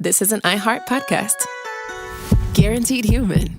this is an iHeart podcast. Guaranteed human.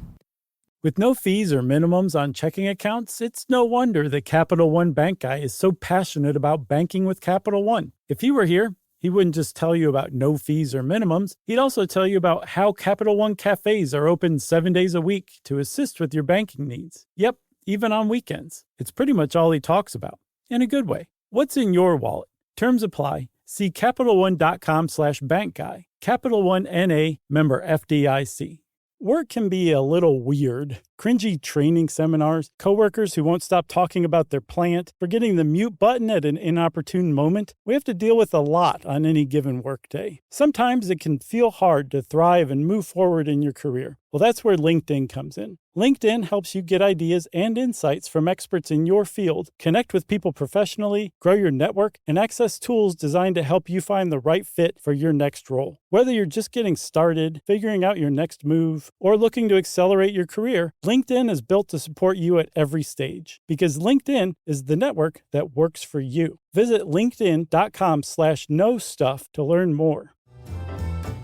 With no fees or minimums on checking accounts, it's no wonder that Capital One Bank Guy is so passionate about banking with Capital One. If he were here, he wouldn't just tell you about no fees or minimums. He'd also tell you about how Capital One cafes are open 7 days a week to assist with your banking needs. Yep, even on weekends. It's pretty much all he talks about, in a good way. What's in your wallet? Terms apply. See CapitalOne.com/bankguy. Capital One N.A., member FDIC. Work can be a little weird. Cringy training seminars, coworkers who won't stop talking about their plant, forgetting the mute button at an inopportune moment. We have to deal with a lot on any given workday. Sometimes it can feel hard to thrive and move forward in your career. Well, that's where LinkedIn comes in. LinkedIn helps you get ideas and insights from experts in your field, connect with people professionally, grow your network, and access tools designed to help you find the right fit for your next role. Whether you're just getting started, figuring out your next move, or looking to accelerate your career, LinkedIn is built to support you at every stage, because LinkedIn is the network that works for you. Visit linkedin.com/knowstuff to learn more.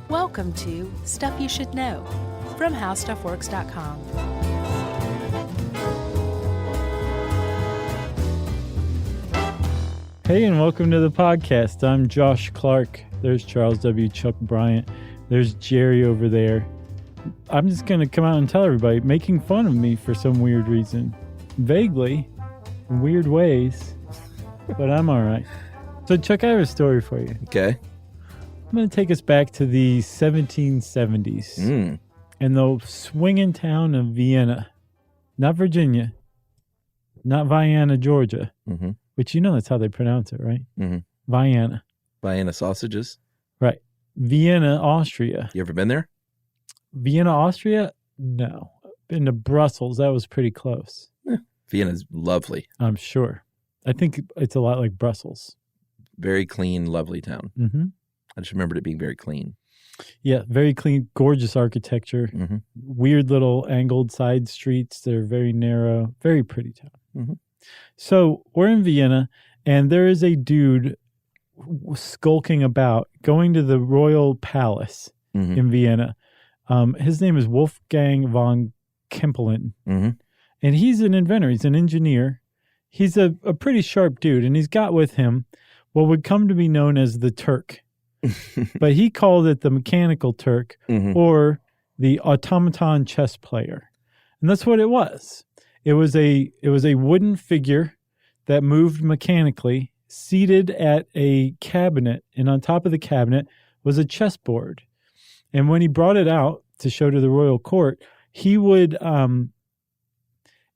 Welcome to Stuff You Should Know from HowStuffWorks.com. Hey, and welcome to the podcast. I'm Josh Clark. There's Charles W. Chuck Bryant. There's Jerry over there. I'm just going to come out and tell everybody, making fun of me for some weird reason. Vaguely, in weird ways, but I'm all right. So, Chuck, I have a story for you. Okay. I'm going to take us back to the 1770s in the swinging town of Vienna. Not Virginia, not Vienna, Georgia, which you know that's how they pronounce it, right? Vienna. Vienna sausages. Right. Vienna, Austria. You ever been there? Vienna, Austria? No. Been to Brussels. That was pretty close. Vienna's lovely. I'm sure. I think it's a lot like Brussels. Very clean, lovely town. Mm-hmm. I just remembered it being very clean. Yeah, very clean, gorgeous architecture. Weird little angled side streets. They're very narrow. Very pretty town. So we're in Vienna, and there is a dude skulking about, going to the royal palace in Vienna. His name is Wolfgang von Kempelen, and he's an inventor. He's an engineer. He's a pretty sharp dude, and he's got with him what would come to be known as the Turk. But he called it the mechanical Turk or the automaton chess player. And that's what it was. It was a wooden figure that moved mechanically, seated at a cabinet, and on top of the cabinet was a chessboard. And when he brought it out to show to the royal court, he would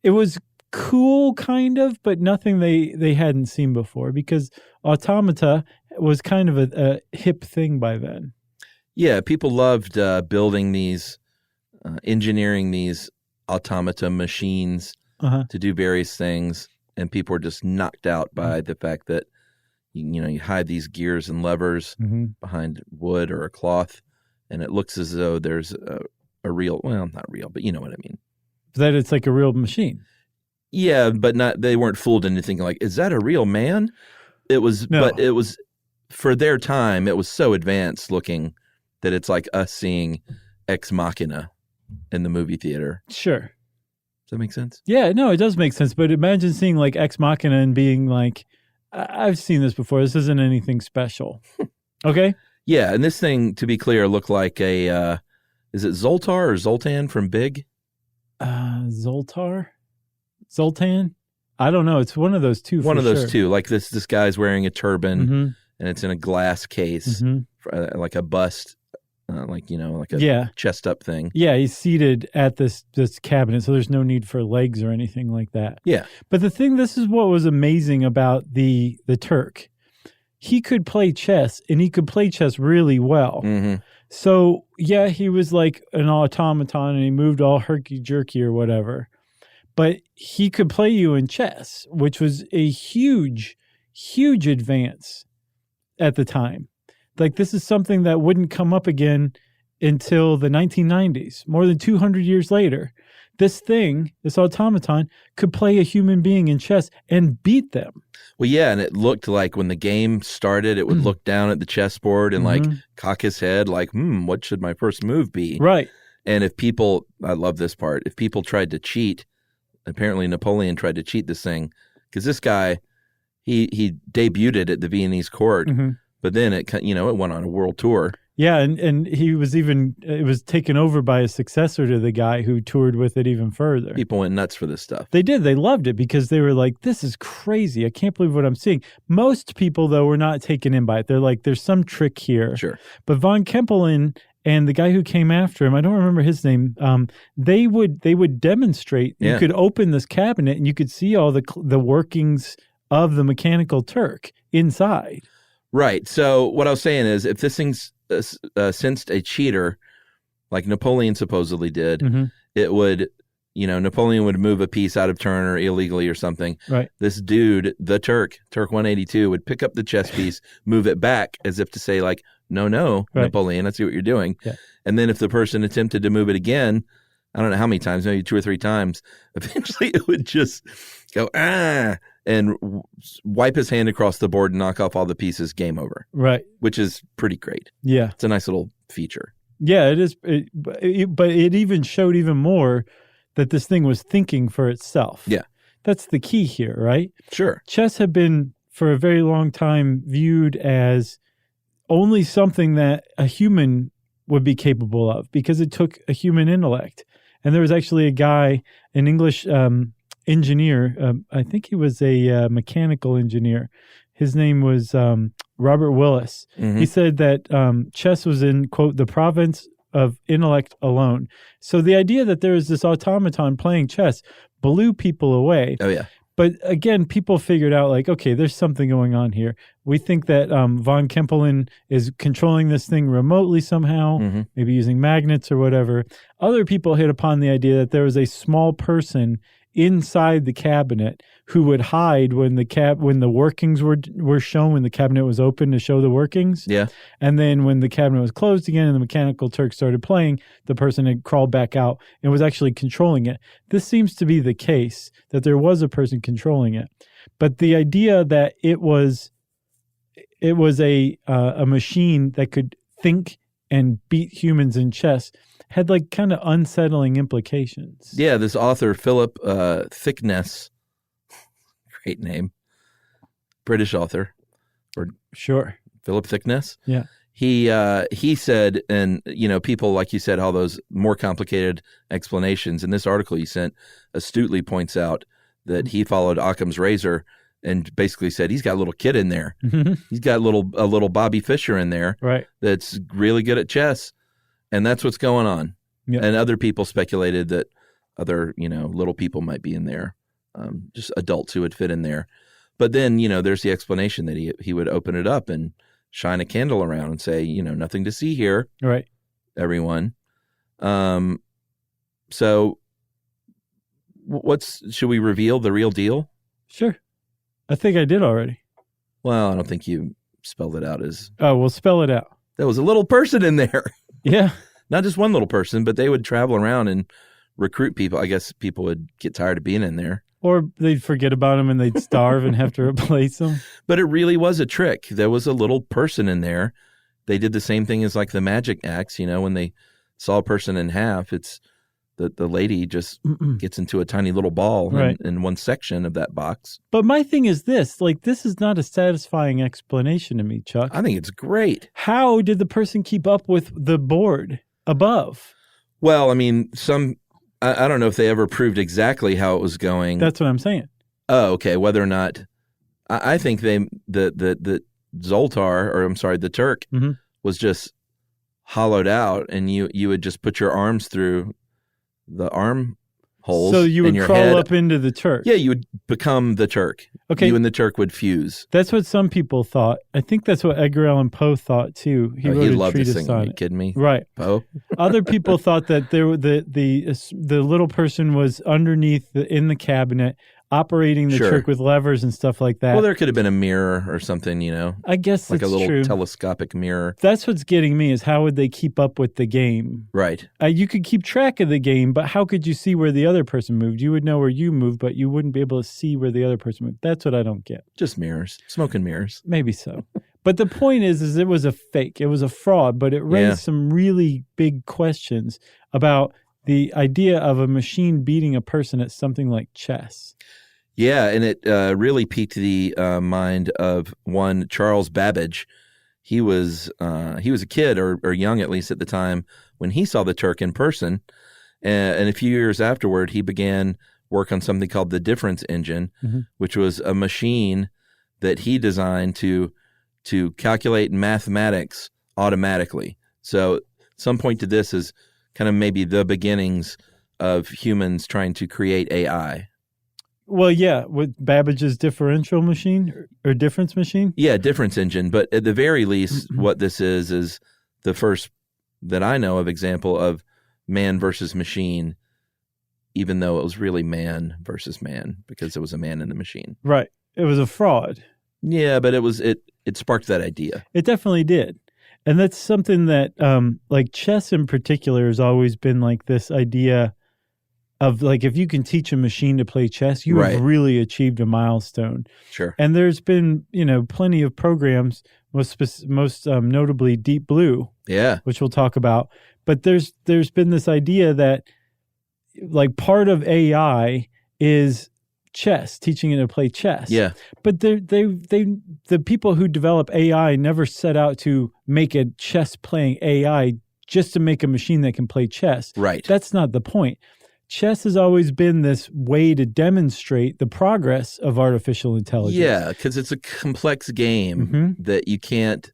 it was cool kind of, but nothing they hadn't seen before, because automata was kind of a hip thing by then. Yeah, people loved building these, engineering these automata machines to do various things, and people were just knocked out by the fact that you hide these gears and levers behind wood or a cloth, and it looks as though there's a real, well, not real, but you know what I mean. That it's like a real machine. Yeah, but they weren't fooled into thinking like, is that a real man? It was, no. But it was, for their time, it was so advanced looking that it's like us seeing Ex Machina in the movie theater. Sure. Does that make sense? Yeah, no, it does make sense. But imagine seeing like Ex Machina and being like, I've seen this before. This isn't anything special. Okay? Yeah, and this thing, to be clear, looked like a, is it Zoltar or Zoltan from Big? Zoltar? Zoltan? I don't know. It's one of those two. One of those two. Like this guy's wearing a turban, and it's in a glass case, like a bust, like a chest up thing. Yeah, he's seated at this cabinet, so there's no need for legs or anything like that. Yeah. But this is what was amazing about the Turk. He could play chess, and he could play chess really well. So, yeah, he was like an automaton, and he moved all herky-jerky or whatever. But he could play you in chess, which was a huge, huge advance at the time. Like, this is something that wouldn't come up again until the 1990s, more than 200 years later. this thing, this automaton, could play a human being in chess and beat them. Well, yeah, and it looked like when the game started, it would look down at the chessboard and like cock his head like, what should my first move be? Right. And if people, I love this part, if people tried to cheat, apparently Napoleon tried to cheat this thing, because this guy, he debuted it at the Viennese court, but then it went on a world tour. Yeah, and he was it was taken over by a successor to the guy who toured with it even further. People went nuts for this stuff. They did. They loved it because they were like, this is crazy. I can't believe what I'm seeing. Most people, though, were not taken in by it. They're like, there's some trick here. Sure. But von Kempelen and the guy who came after him, I don't remember his name, they would demonstrate. Yeah. You could open this cabinet and you could see all the workings of the mechanical Turk inside. Right. So what I was saying is, if this thing's sensed a cheater, like Napoleon supposedly did, it would, Napoleon would move a piece out of turn or illegally or something. Right. This dude, the Turk 182, would pick up the chess piece, move it back as if to say like, no, right. Napoleon, I see what you're doing. Yeah. And then if the person attempted to move it again, I don't know how many times, maybe 2 or 3 times, eventually it would just go, and wipe his hand across the board and knock off all the pieces, game over. Right. Which is pretty great. Yeah. It's a nice little feature. Yeah, it is. But it even showed even more that this thing was thinking for itself. Yeah. That's the key here, right? Sure. Chess had been, for a very long time, viewed as only something that a human would be capable of because it took a human intellect. And there was actually a guy, an English engineer, I think he was a mechanical engineer. His name was Robert Willis. He said that chess was in, quote, the province of intellect alone. So the idea that there is this automaton playing chess blew people away. Oh, yeah. But again, people figured out like, okay, there's something going on here. We think that von Kempelen is controlling this thing remotely somehow, maybe using magnets or whatever. Other people hit upon the idea that there was a small person inside the cabinet who would hide when the workings were shown, when the cabinet was open to show the workings. Yeah. And then when the cabinet was closed again and the mechanical Turk started playing, the person had crawled back out and was actually controlling it. This seems to be the case, that there was a person controlling it. But the idea that it was a machine that could think and beat humans in chess had like kind of unsettling implications. Yeah, this author, Philip Thickness, great name, British author. Sure. Philip Thickness. Yeah. He said, and people, like you said, all those more complicated explanations. In this article you sent, astutely points out that he followed Occam's razor and basically said he's got a little kid in there. He's got a little Bobby Fischer in there, right? That's really good at chess. And that's what's going on. Yep. And other people speculated that other, little people might be in there, just adults who would fit in there. But then, there's the explanation that he would open it up and shine a candle around and say, nothing to see here, right, everyone. So should we reveal the real deal? Sure. I think I did already. Well, I don't think you spelled it out as... Oh, well, spell it out. There was a little person in there. Yeah. Not just one little person, but they would travel around and recruit people. I guess people would get tired of being in there. Or they'd forget about them and they'd starve and have to replace them. But it really was a trick. There was a little person in there. They did the same thing as like the magic axe, when they saw a person in half, it's the lady just gets into a tiny little ball in one section of that box. But my thing is this, this is not a satisfying explanation to me, Chuck. I think it's great. How did the person keep up with the board above? Well, I mean, I don't know if they ever proved exactly how it was going. That's what I'm saying. Oh, okay. Whether or not, I think the Zoltar, or I'm sorry, the Turk was just hollowed out, and you would just put your arms through the arm holes. So you would in your crawl head. up into the Turk. Yeah, you would become the Turk. Okay. You and the Turk would fuse. That's what some people thought. I think that's what Edgar Allan Poe thought too. He wrote a loved treatise this thing. on Are you it. kidding me? Right. Poe? Other people thought that the little person was underneath in the cabinet. operating the trick with levers and stuff like that. Well, there could have been a mirror or something, I guess like that's a little true. telescopic mirror. That's what's getting me is how would they keep up with the game? Right. You could keep track of the game, but how could you see where the other person moved? You would know where you moved, but you wouldn't be able to see where the other person moved. That's what I don't get. Just mirrors. Smoke and mirrors. Maybe so. But the point is it was a fake. It was a fraud, but it raised some really big questions about the idea of a machine beating a person at something like chess. Yeah, and it really piqued the mind of one Charles Babbage. He was a kid, or young at least at the time, when he saw the Turk in person. And a few years afterward, he began work on something called the difference engine, which was a machine that he designed to calculate mathematics automatically. So some point to this is kind of maybe the beginnings of humans trying to create AI. Well, yeah, with Babbage's differential machine or difference machine? Yeah, difference engine. But at the very least, what this is the first that I know of example of man versus machine, even though it was really man versus man because it was a man in the machine. Right. It was a fraud. Yeah, but it sparked that idea. It definitely did. And that's something that, like chess in particular has always been like this idea of like, if you can teach a machine to play chess, you have really achieved a milestone. Sure. And there's been, plenty of programs, most notably Deep Blue, which we'll talk about. But there's been this idea that like part of AI is chess, teaching it to play chess. Yeah. But the people who develop AI never set out to make a chess playing AI just to make a machine that can play chess. Right. That's not the point. Chess has always been this way to demonstrate the progress of artificial intelligence. Yeah, because it's a complex game that you can't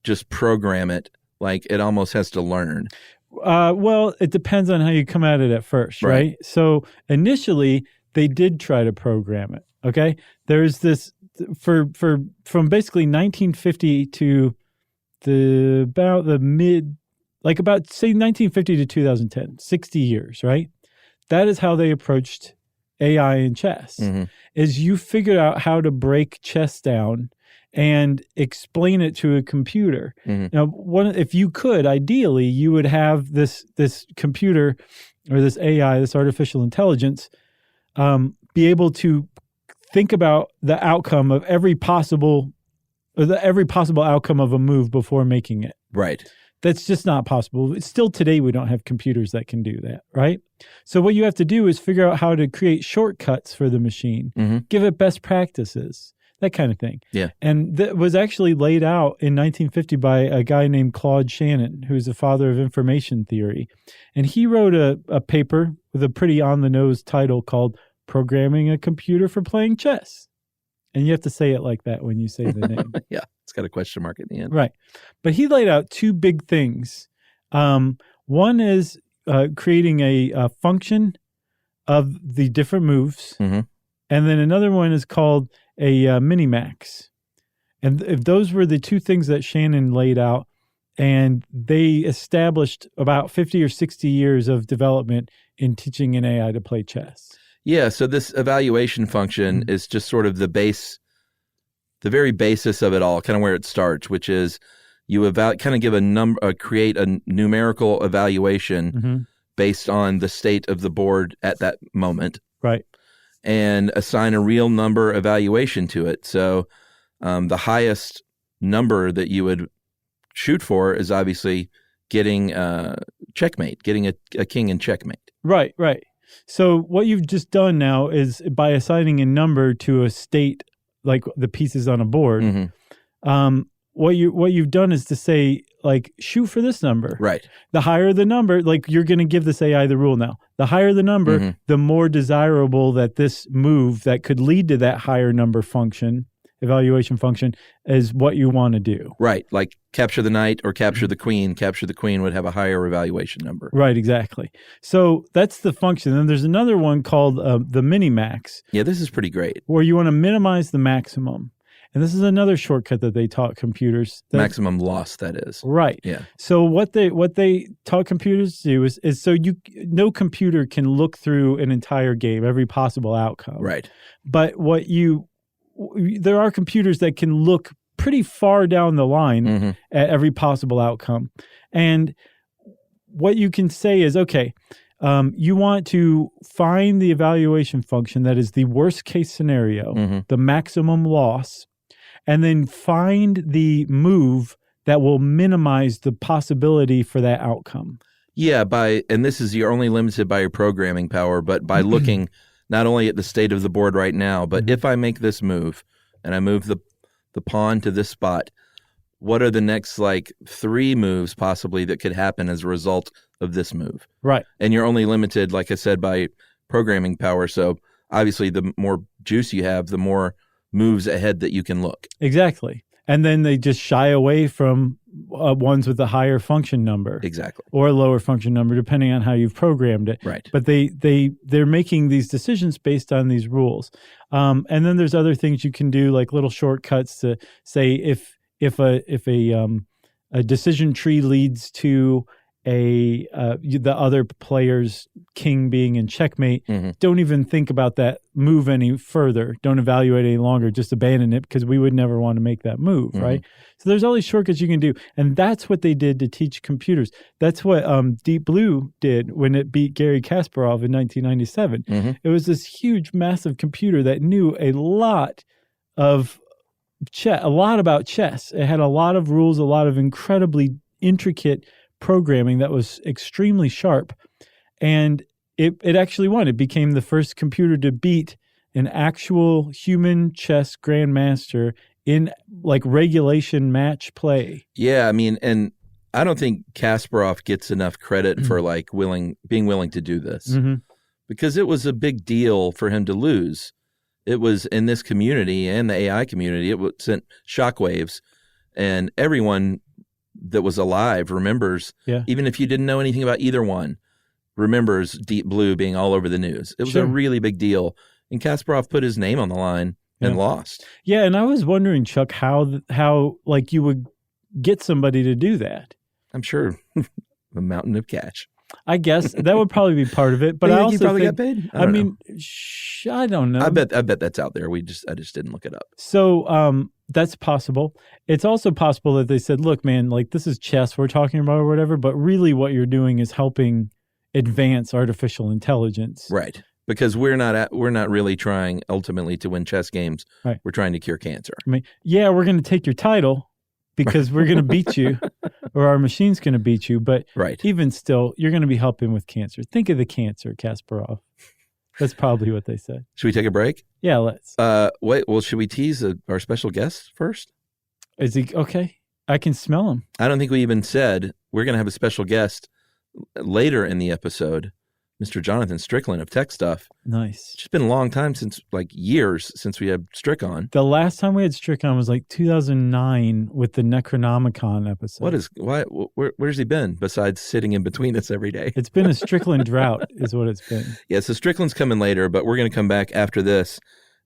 just program it. Like it almost has to learn. Well, it depends on how you come at it at first, right? So initially, they did try to program it. Okay, there's this from basically 1950 to about say 1950 to 2010, 60 years, right? That is how they approached AI in chess. Is you figured out how to break chess down and explain it to a computer. Now, if you could, ideally, you would have this computer or this AI, this artificial intelligence, be able to think about the outcome of every possible outcome of a move before making it. Right. That's just not possible. Still today, we don't have computers that can do that, right? So what you have to do is figure out how to create shortcuts for the machine, give it best practices, that kind of thing. Yeah. And that was actually laid out in 1950 by a guy named Claude Shannon, who's the father of information theory. And he wrote a paper with a pretty on-the-nose title called Programming a Computer for Playing Chess. And you have to say it like that when you say the name. Yeah, it's got a question mark at the end. Right. But he laid out two big things. One is creating a function of the different moves. And then another one is called a minimax. And if those were the two things that Shannon laid out, and they established about 50 or 60 years of development in teaching an AI to play chess. Yeah, so this evaluation function is just sort of the very basis of it all, kind of where it starts, which is you kind of give a number, create a numerical evaluation based on the state of the board at that moment, right? And assign a real number evaluation to it. So the highest number that you would shoot for is obviously getting checkmate, getting a king in checkmate. Right, right. So what you've just done now is by assigning a number to a state, like the pieces on a board, what you've done is to say, like, shoot for this number. Right. The higher the number, like you're going to give this AI the rule now. The higher the number, the more desirable that this move that could lead to that higher number function, evaluation function, is what you want to do. Right. Like capture the knight or capture the queen. Capture the queen would have a higher evaluation number. Right, exactly. So that's the function. Then there's another one called the minimax. Yeah, this is pretty great. Where you want to minimize the maximum. And this is another shortcut that they taught computers. Maximum loss, that is. Right. Yeah. So what they taught computers to do is so no computer can look through an entire game, every possible outcome. Right. But there are computers that can look pretty far down the line at every possible outcome. And what you can say is, okay, you want to find the evaluation function that is the worst case scenario, the maximum loss, and then find the move that will minimize the possibility for that outcome. Yeah, and this is, you're only limited by your programming power, but by looking not only at the state of the board right now, but if I make this move and I move the pawn to this spot, what are the next 3 moves possibly that could happen as a result of this move? Right. And you're only limited, like I said, by programming power. So obviously the more juice you have, the more moves ahead that you can look. Exactly. And then they just shy away from ones with a higher function number. Exactly. Or a lower function number, depending on how you've programmed it. Right. But they're making these decisions based on these rules. And then there's other things you can do, like little shortcuts to say if a decision tree leads to the other player's king being in checkmate, don't even think about that move any further. Don't evaluate any longer. Just abandon it, because we would never want to make that move, right? So there's all these shortcuts you can do, and that's what they did to teach computers. That's what Deep Blue did when it beat Garry Kasparov in 1997. It was this huge, massive computer that knew a lot about chess. It had a lot of rules, a lot of incredibly intricate programming that was extremely sharp, and it actually won. It became the first computer to beat an actual human chess grandmaster in regulation match play. Yeah, I mean, and I don't think Kasparov gets enough credit for being willing to do this, because it was a big deal for him to lose. It was in this community and the AI community, it sent shockwaves, and everyone that was alive remembers, even if you didn't know anything about either one, remembers Deep Blue being all over the news. It was a really big deal, and Kasparov put his name on the line and lost. Yeah, and I was wondering, Chuck, how you would get somebody to do that. I'm sure a mountain of cash. I guess that would probably be part of it, but I also probably think, got paid. I mean, I don't know. I bet that's out there. I just didn't look it up. So that's possible. It's also possible that they said, "Look, man, this is chess we're talking about or whatever, but really what you're doing is helping advance artificial intelligence." Right. Because we're not really trying ultimately to win chess games. Right. We're trying to cure cancer. I mean, yeah, we're going to take your title because we're going to beat you, or our machine's going to beat you. But even still, you're going to be helping with cancer. Think of the cancer, Kasparov. That's probably what they said. Should we take a break? Yeah, let's. Wait. Well, should we tease our special guest first? Is he okay? I can smell him. I don't think we even said we're going to have a special guest later in the episode. Mr. Jonathan Strickland of Tech Stuff. Nice. It's just been a long time years since we had Strick on. The last time we had Strick on was 2009 with the Necronomicon episode. Where's he been besides sitting in between us every day? It's been a Strickland drought is what it's been. Yeah, so Strickland's coming later, but we're going to come back after this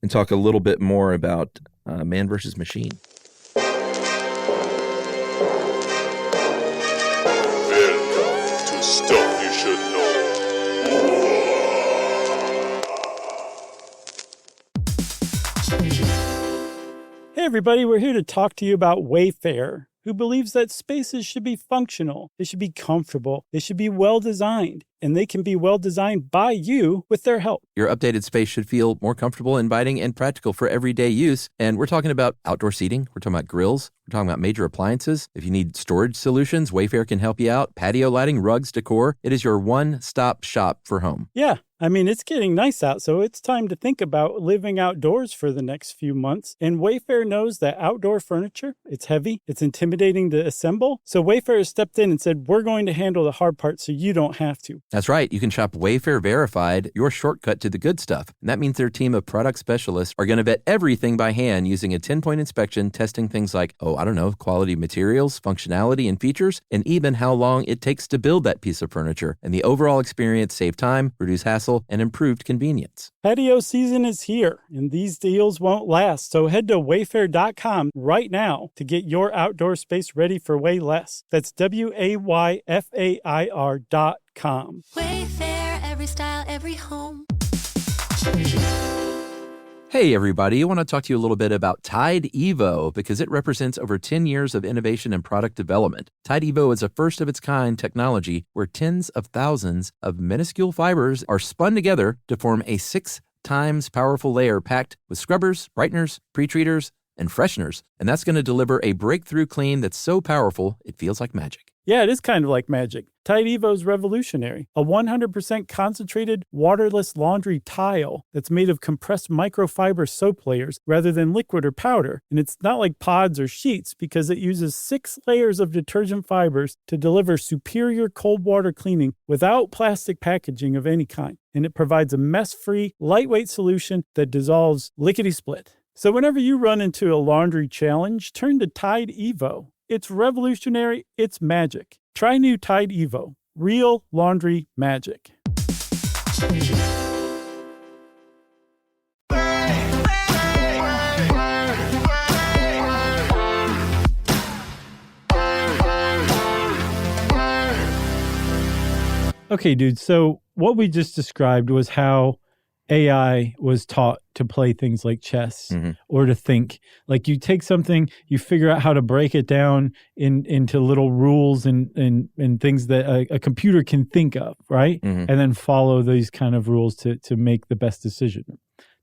and talk a little bit more about man versus machine. Welcome to Stuff You Should Know. Hey everybody, we're here to talk to you about Wayfair, who believes that spaces should be functional, they should be comfortable, they should be well designed, and they can be well designed by you with their help. Your updated space should feel more comfortable, inviting, and practical for everyday use. And we're talking about outdoor seating. We're talking about grills. We're talking about major appliances. If you need storage solutions, Wayfair can help you out. Patio lighting, rugs, decor. It is your one-stop shop for home. Yeah. I mean, it's getting nice out, so it's time to think about living outdoors for the next few months. And Wayfair knows that outdoor furniture, it's heavy, it's intimidating to assemble. So Wayfair has stepped in and said, we're going to handle the hard part so you don't have to. That's right. You can shop Wayfair Verified, your shortcut to the good stuff. And that means their team of product specialists are going to vet everything by hand using a 10-point inspection, testing things like, quality materials, functionality, and features, and even how long it takes to build that piece of furniture. And the overall experience save time, reduce hassle, hassle and improved convenience. Patio season is here, and these deals won't last. So head to wayfair.com right now to get your outdoor space ready for way less. That's WAYFAIR.com. Wayfair, every style, every home. Hey, everybody. I want to talk to you a little bit about Tide Evo because it represents over 10 years of innovation and product development. Tide Evo is a first-of-its-kind technology where tens of thousands of minuscule fibers are spun together to form a 6 times powerful layer packed with scrubbers, brighteners, pre-treaters, and fresheners. And that's going to deliver a breakthrough clean that's so powerful, it feels like magic. Yeah, it is kind of like magic. Tide Evo is revolutionary. A 100% concentrated, waterless laundry tile that's made of compressed microfiber soap layers rather than liquid or powder. And it's not like pods or sheets because it uses 6 layers of detergent fibers to deliver superior cold water cleaning without plastic packaging of any kind. And it provides a mess-free, lightweight solution that dissolves lickety-split. So whenever you run into a laundry challenge, turn to Tide Evo. It's revolutionary. It's magic. Try new Tide Evo. Real laundry magic. Okay, dude. So what we just described was how AI was taught to play things like chess or to think. Like you take something, you figure out how to break it down into little rules and things that a computer can think of, right? And then follow these kind of rules to make the best decision.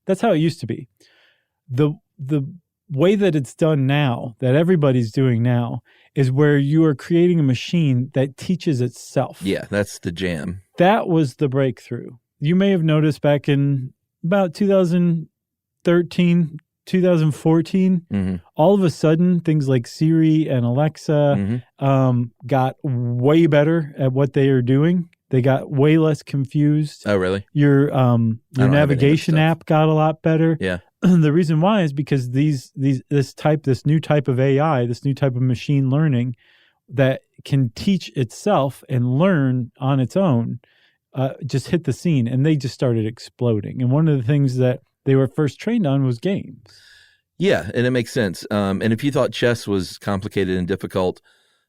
That's how it used to be. The way that it's done now, that everybody's doing now, is where you are creating a machine that teaches itself. Yeah, that's the jam. That was the breakthrough. You may have noticed back in about 2013, 2014, all of a sudden, things like Siri and Alexa got way better at what they are doing. They got way less confused. Oh, really? Your navigation app got a lot better. Yeah. The reason why is because this new type of AI, this new type of machine learning that can teach itself and learn on its own, just hit the scene, and they just started exploding. And one of the things that they were first trained on was games. Yeah, and it makes sense. And if you thought chess was complicated and difficult,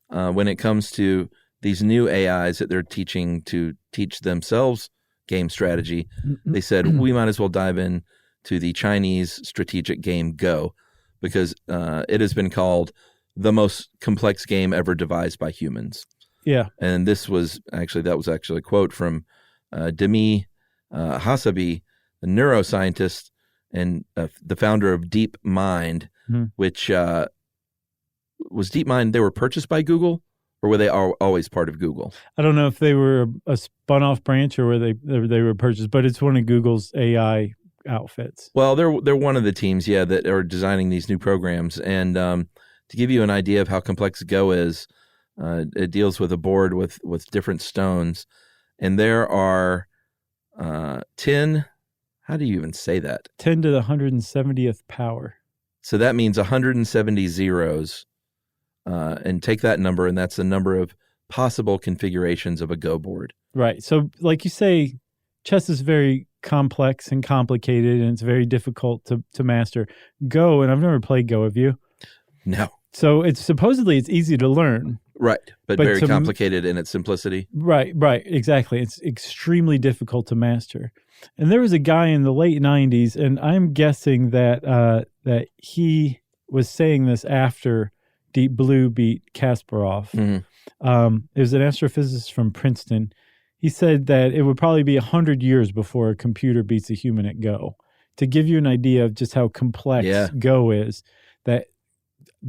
when it comes to these new AIs that they're teaching to teach themselves game strategy, they said, we might as well dive in to the Chinese strategic game Go, because it has been called the most complex game ever devised by humans. Yeah. And that was actually a quote from Demi Hasabi, the neuroscientist and the founder of DeepMind, which was DeepMind. They were purchased by Google, or were they always part of Google? I don't know if they were a spun-off branch or where they were purchased, but it's one of Google's AI outfits. Well, they're one of the teams, that are designing these new programs. And to give you an idea of how complex Go is, it deals with a board with different stones, and there are 10. How do you even say that? 10 to the 170th power. So that means 170 zeros, and take that number, and that's the number of possible configurations of a Go board. Right. So, like you say, chess is very complex and complicated, and it's very difficult to master. Go, and I've never played Go. Have you? No. So it's easy to learn. Right, but very complicated in its simplicity. Right, exactly. It's extremely difficult to master. And there was a guy in the late 90s, and I'm guessing that he was saying this after Deep Blue beat Kasparov. It was an astrophysicist from Princeton. He said that it would probably be 100 years before a computer beats a human at Go. To give you an idea of just how complex Go is, that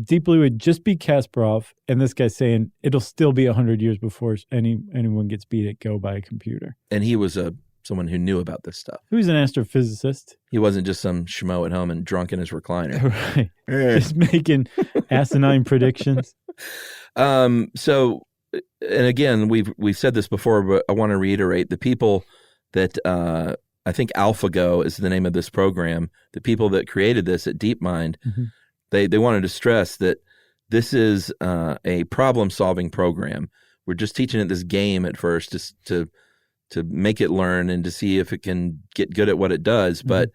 Deep Blue would just beat Kasparov, and this guy's saying it'll still be 100 years before anyone gets beat at Go by a computer. And he was someone who knew about this stuff. He was an astrophysicist. He wasn't just some schmo at home and drunk in his recliner. Right. Just making asinine predictions. So, and again, we've said this before, but I want to reiterate, the people that I think AlphaGo is the name of this program, the people that created this at DeepMind, they wanted to stress that this is a problem-solving program. We're just teaching it this game at first to make it learn and to see if it can get good at what it does. But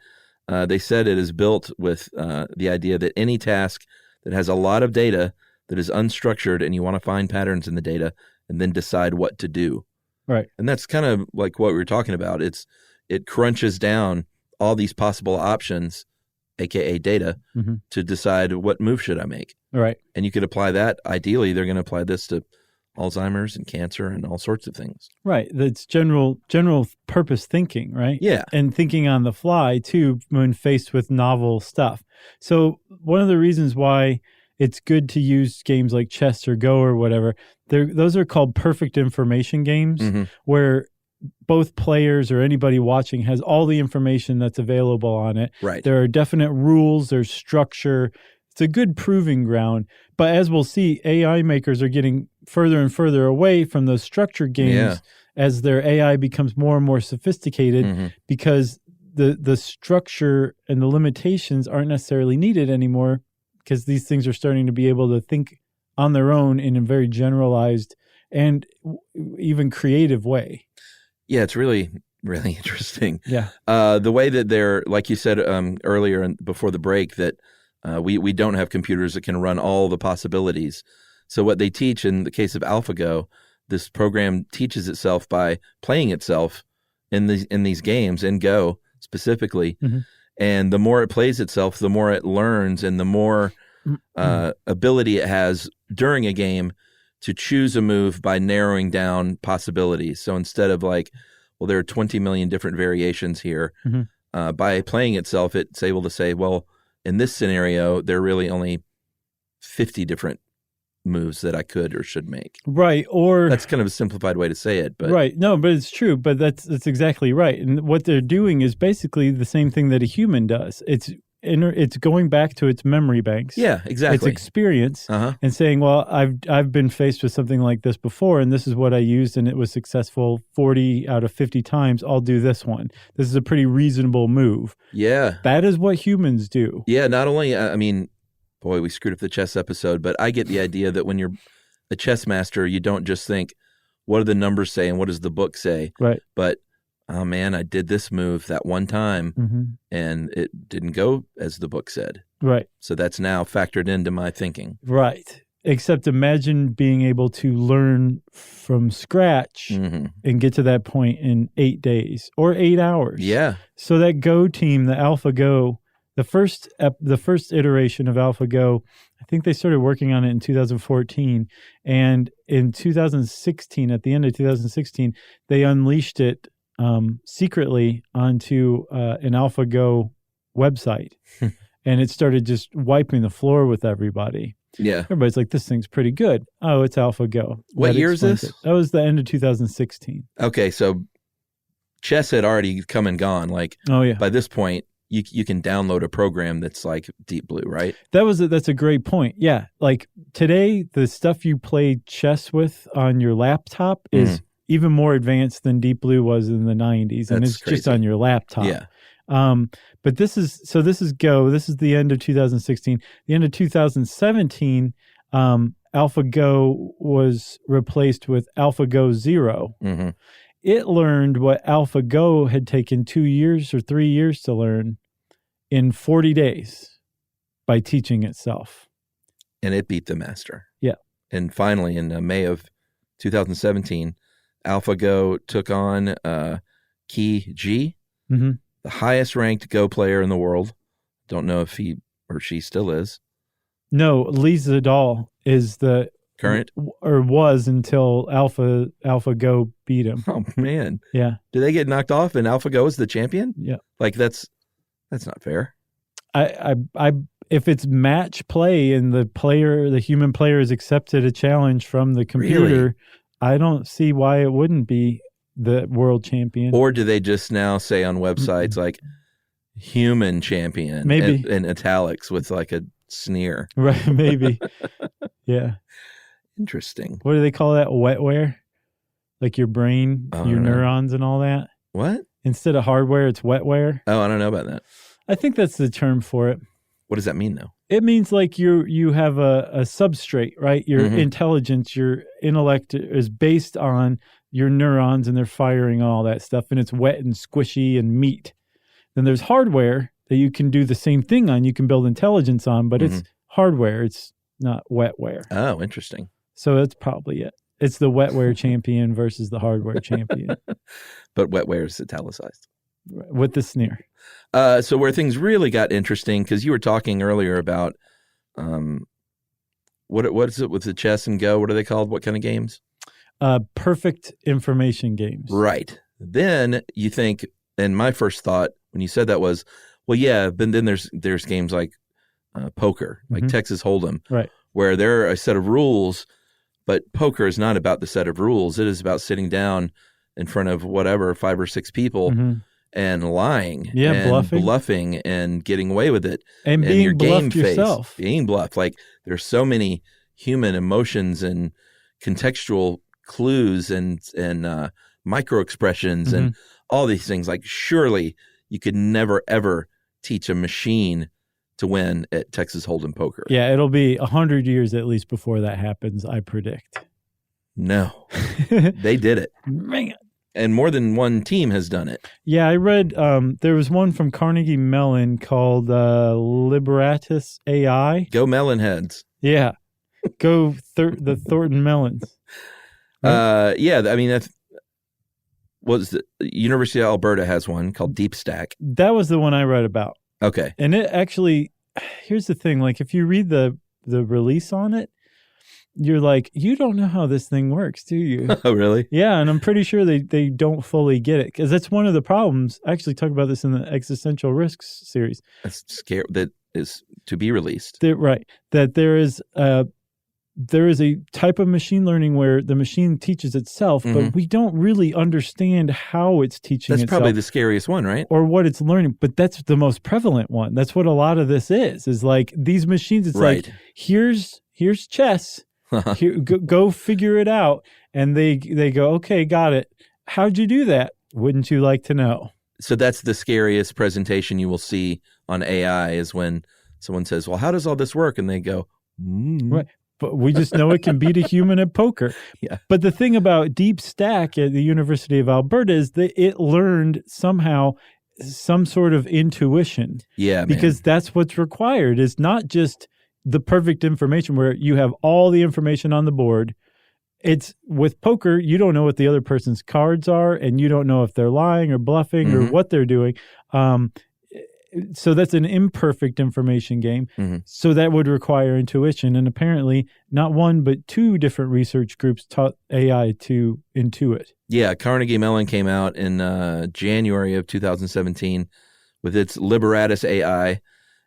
they said it is built with the idea that any task that has a lot of data that is unstructured and you want to find patterns in the data and then decide what to do. Right. And that's kind of like what we were talking about. It crunches down all these possible options, aka data, to decide what move should I make. Right. And you could apply that. Ideally, they're going to apply this to Alzheimer's and cancer and all sorts of things. Right. That's general purpose thinking, right? Yeah. And thinking on the fly, too, when faced with novel stuff. So one of the reasons why it's good to use games like chess or Go or whatever, those are called perfect information games, where both players or anybody watching has all the information that's available on it. Right. There are definite rules, there's structure. It's a good proving ground. But as we'll see, AI makers are getting further and further away from those structured games as their AI becomes more and more sophisticated, because the structure and the limitations aren't necessarily needed anymore, because these things are starting to be able to think on their own in a very generalized and even creative way. Yeah, it's really, really interesting. Yeah. The way that they're, like you said earlier and before the break, that we don't have computers that can run all the possibilities. So what they teach in the case of AlphaGo, this program teaches itself by playing itself in these games, in Go specifically. And the more it plays itself, the more it learns, and the more ability it has during a game to choose a move by narrowing down possibilities. So instead of like, well, there are 20 million different variations here, by playing itself, it's able to say, well, in this scenario, there are really only 50 different moves that I could or should make. Right. Or that's kind of a simplified way to say it, but right. No, but it's true. But that's exactly right. And what they're doing is basically the same thing that a human does. It's going back to its memory banks. Yeah, exactly. Its experience, and saying, well, I've been faced with something like this before, and this is what I used, and it was successful 40 out of 50 times. I'll do this one. This is a pretty reasonable move. Yeah. That is what humans do. Yeah, not only, I mean, boy, we screwed up the chess episode, but I get the idea that when you're a chess master, you don't just think, what do the numbers say and what does the book say? Right. But, oh man, I did this move that one time and it didn't go as the book said. Right. So that's now factored into my thinking. Right. Except imagine being able to learn from scratch and get to that point in 8 days or 8 hours. Yeah. So that Go team, the AlphaGo, the first iteration of AlphaGo, I think they started working on it in 2014. And in 2016, at the end of 2016, they unleashed it secretly onto an AlphaGo website. And it started just wiping the floor with everybody. Yeah. Everybody's like, this thing's pretty good. Oh, it's AlphaGo. What year is this? That was the end of 2016. Okay, so chess had already come and gone. Like, oh yeah, by this point, you can download a program that's like Deep Blue, right? That's a great point. Yeah, like today, the stuff you play chess with on your laptop is even more advanced than Deep Blue was in the 90s, and it's crazy. just on your laptop. Yeah. But this is Go. This is the end of 2016. The end of 2017, AlphaGo was replaced with AlphaGo Zero. It learned what AlphaGo had taken 2 years or 3 years to learn in 40 days by teaching itself. And it beat the master. Yeah. And finally, in May of 2017, AlphaGo took on Key G, the highest ranked Go player in the world. Don't know if he or she still is. No, Lee Sedol is the current, or was until AlphaGo beat him. Oh man, yeah. Did they get knocked off and AlphaGo is the champion? Yeah, like that's not fair. I if it's match play and the human player has accepted a challenge from the computer, really? I don't see why it wouldn't be the world champion. Or do they just now say on websites like human champion, maybe in italics with like a sneer? Right, maybe. Yeah. Interesting. What do they call that? Wetware? Like your brain, your neurons and all that? What? Instead of hardware, it's wetware? Oh, I don't know about that. I think that's the term for it. What does that mean, though? It means like you have a substrate, right? Your intelligence, your intellect is based on your neurons and they're firing all that stuff, and it's wet and squishy and meat. Then there's hardware that you can do the same thing on. You can build intelligence on, but it's hardware. It's not wetware. Oh, interesting. So that's probably it. It's the wetware champion versus the hardware champion. But wetware is italicized. With the sneer. So where things really got interesting, because you were talking earlier about what is it with the chess and Go? What are they called? What kind of games? Perfect information games. Right. Then you think, and my first thought when you said that was, well, yeah, but then there's games like poker, like Texas Hold'em, right, where there are a set of rules, but poker is not about the set of rules. It is about sitting down in front of whatever 5 or 6 people and lying, and bluffing and getting away with it, and being your bluffed game yourself, being bluffed. Like there's so many human emotions and contextual clues and micro expressions and all these things. Like surely you could never ever teach a machine to win at Texas Hold'em poker. Yeah, it'll be 100 years at least before that happens, I predict. No, they did it. Man. And more than one team has done it. Yeah, I read there was one from Carnegie Mellon called Liberatus AI. Go Mellon heads. Yeah. Go the Thornton Mellons. Right? Yeah, I mean, the University of Alberta has one called Deep Stack. That was the one I read about. Okay. And it actually, here's the thing, like if you read the release on it, you're like, you don't know how this thing works, do you? Oh, really? Yeah, and I'm pretty sure they don't fully get it, because that's one of the problems. I actually talk about this in the Existential Risks series. That's scary. That is to be released. Right. That there is a type of machine learning where the machine teaches itself, but we don't really understand how it's teaching itself. That's probably the scariest one, right? Or what it's learning, but that's the most prevalent one. That's what a lot of this is like these machines. It's like, here's chess. Here, go figure it out. And they go, okay, got it. How'd you do that? Wouldn't you like to know? So that's the scariest presentation you will see on AI is when someone says, well, how does all this work? And they go, Right. But we just know it can beat a human at poker. Yeah. But the thing about Deep Stack at the University of Alberta is that it learned somehow some sort of intuition. Yeah, because that's what's required. It's not just the perfect information where you have all the information on the board. It's with poker, you don't know what the other person's cards are, and you don't know if they're lying or bluffing or what they're doing. So that's an imperfect information game. So that would require intuition. And apparently not one, but 2 different research groups taught AI to intuit. Yeah, Carnegie Mellon came out in January of 2017 with its Liberatus AI.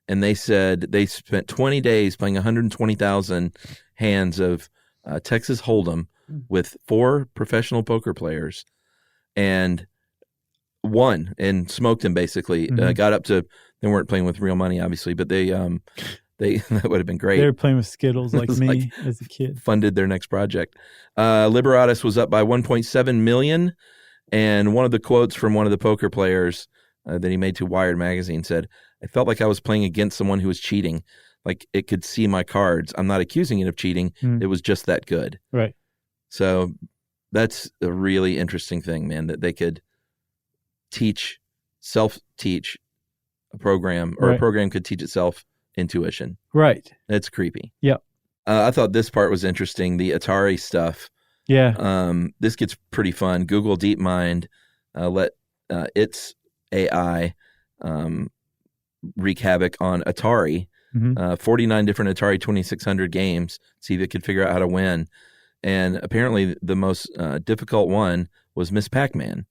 And they said they spent 20 days playing 120,000 hands of Texas Hold'em with 4 professional poker players, and won and smoked him basically. Got up to, they weren't playing with real money, obviously, but they that would have been great. They were playing with Skittles like me as a kid. Funded their next project. Liberatus was up by 1.7 million, and one of the quotes from one of the poker players that he made to Wired magazine said, I felt like I was playing against someone who was cheating. Like it could see my cards. I'm not accusing it of cheating. It was just that good. Right. So that's a really interesting thing, man, that they could self-teach a program, or a program could teach itself intuition. Right. It's creepy. Yeah. I thought this part was interesting, the Atari stuff. Yeah. This gets pretty fun. Google DeepMind let its AI wreak havoc on Atari, 49 different Atari 2600 games, see if it could figure out how to win. And apparently the most difficult one was Miss Pac-Man,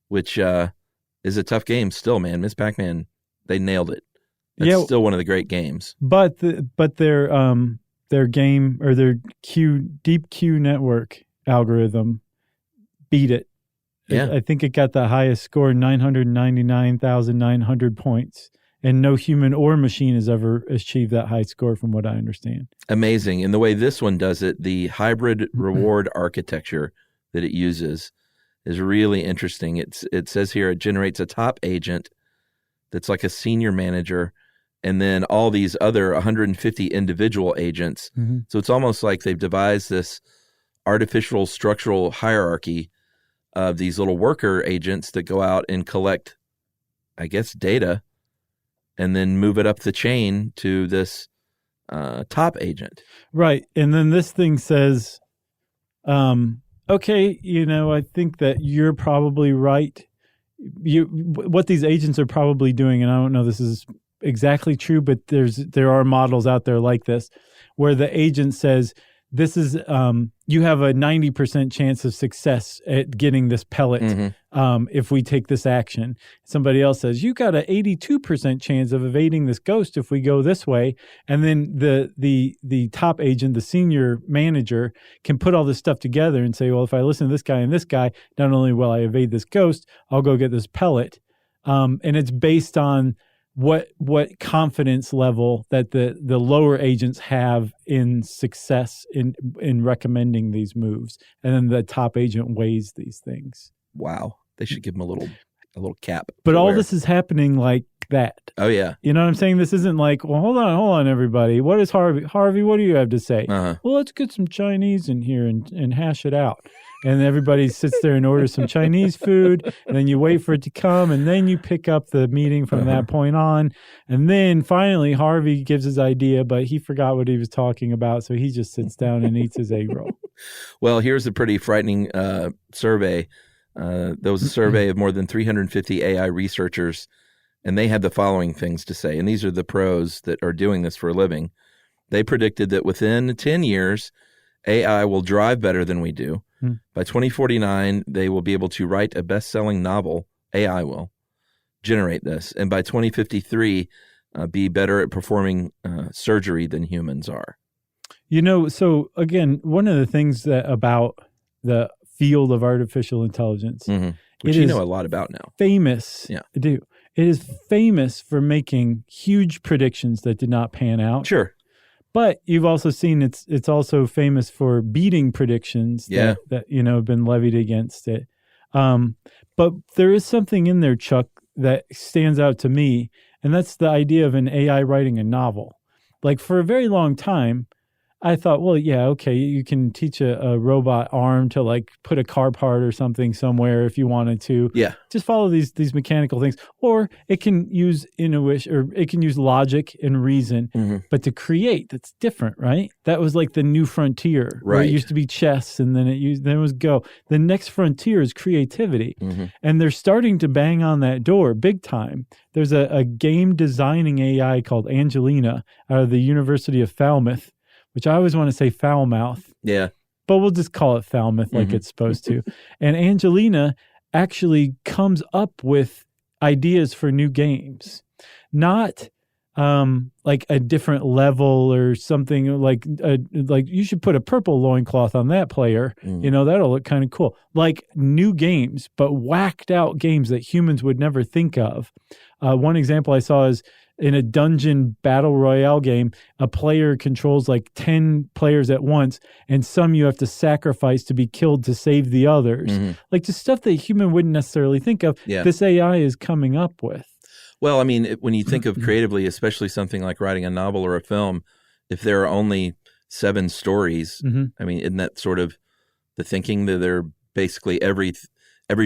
which is a tough game still, man. Miss Pac-Man, they nailed it. It's still one of the great games. But their game, or their deep Q network algorithm beat it. Yeah. I think it got the highest score, 999,900 points. And no human or machine has ever achieved that high score from what I understand. Amazing. And the way this one does it, the hybrid reward architecture that it uses is really interesting. It says here it generates a top agent that's like a senior manager, and then all these other 150 individual agents. So it's almost like they've devised this artificial structural hierarchy of these little worker agents that go out and collect, I guess, data and then move it up the chain to this top agent. Right. And then this thing says, okay, I think that you're probably right. What these agents are probably doing, and I don't know this is exactly true, but there are models out there like this where the agent says, this is you have a 90% chance of success at getting this pellet if we take this action. Somebody else says, you got an 82% chance of evading this ghost if we go this way. And then the top agent, the senior manager, can put all this stuff together and say, well, if I listen to this guy and this guy, not only will I evade this ghost, I'll go get this pellet. And it's based on what confidence level that the lower agents have in success in recommending these moves, and then the top agent weighs these things. Wow, they should give him a little cap. But all this is happening like that. Oh yeah, you know what I'm saying? This isn't like, well, hold on, everybody. What is Harvey? What do you have to say? Well, let's get some Chinese in here and hash it out. And everybody sits there and orders some Chinese food, and then you wait for it to come, and then you pick up the meeting from that point on. And then finally, Harvey gives his idea, but he forgot what he was talking about, so he just sits down and eats his egg roll. Well, here's a pretty frightening survey. There was a survey of more than 350 AI researchers, and they had the following things to say. And these are the pros that are doing this for a living. They predicted that within 10 years, AI will drive better than we do. By 2049, they will be able to write a best-selling novel. AI will generate this. And by 2053, be better at performing surgery than humans are. So again, one of the things about the field of artificial intelligence, which you know a lot about now. Famous. Yeah. I do. It is famous for making huge predictions that did not pan out. Sure. But you've also seen it's also famous for beating predictions that have been levied against it. But there is something in there, Chuck, that stands out to me, and that's the idea of an AI writing a novel. Like for a very long time, I thought, well, yeah, okay, you can teach a robot arm to like put a car part or something somewhere if you wanted to. Yeah. Just follow these mechanical things. Or it can use intuition, or it can use logic and reason, but to create, that's different, right? That was like the new frontier. Right. Where it used to be chess and then it was Go. The next frontier is creativity. And they're starting to bang on that door big time. There's a game designing AI called Angelina out of the University of Falmouth, which I always want to say Foulmouth. Yeah. But we'll just call it Falmouth like it's supposed to. And Angelina actually comes up with ideas for new games. Not like a different level or something like you should put a purple loincloth on that player. That'll look kind of cool. Like new games, but whacked out games that humans would never think of. One example I saw is in a dungeon battle royale game, a player controls like 10 players at once, and some you have to sacrifice to be killed to save the others. Like just stuff that a human wouldn't necessarily think of. Yeah. This AI is coming up with. Well, I mean, when you think of creatively, especially something like writing a novel or a film, if there are only 7 stories, I mean, isn't that sort of the thinking that they're basically every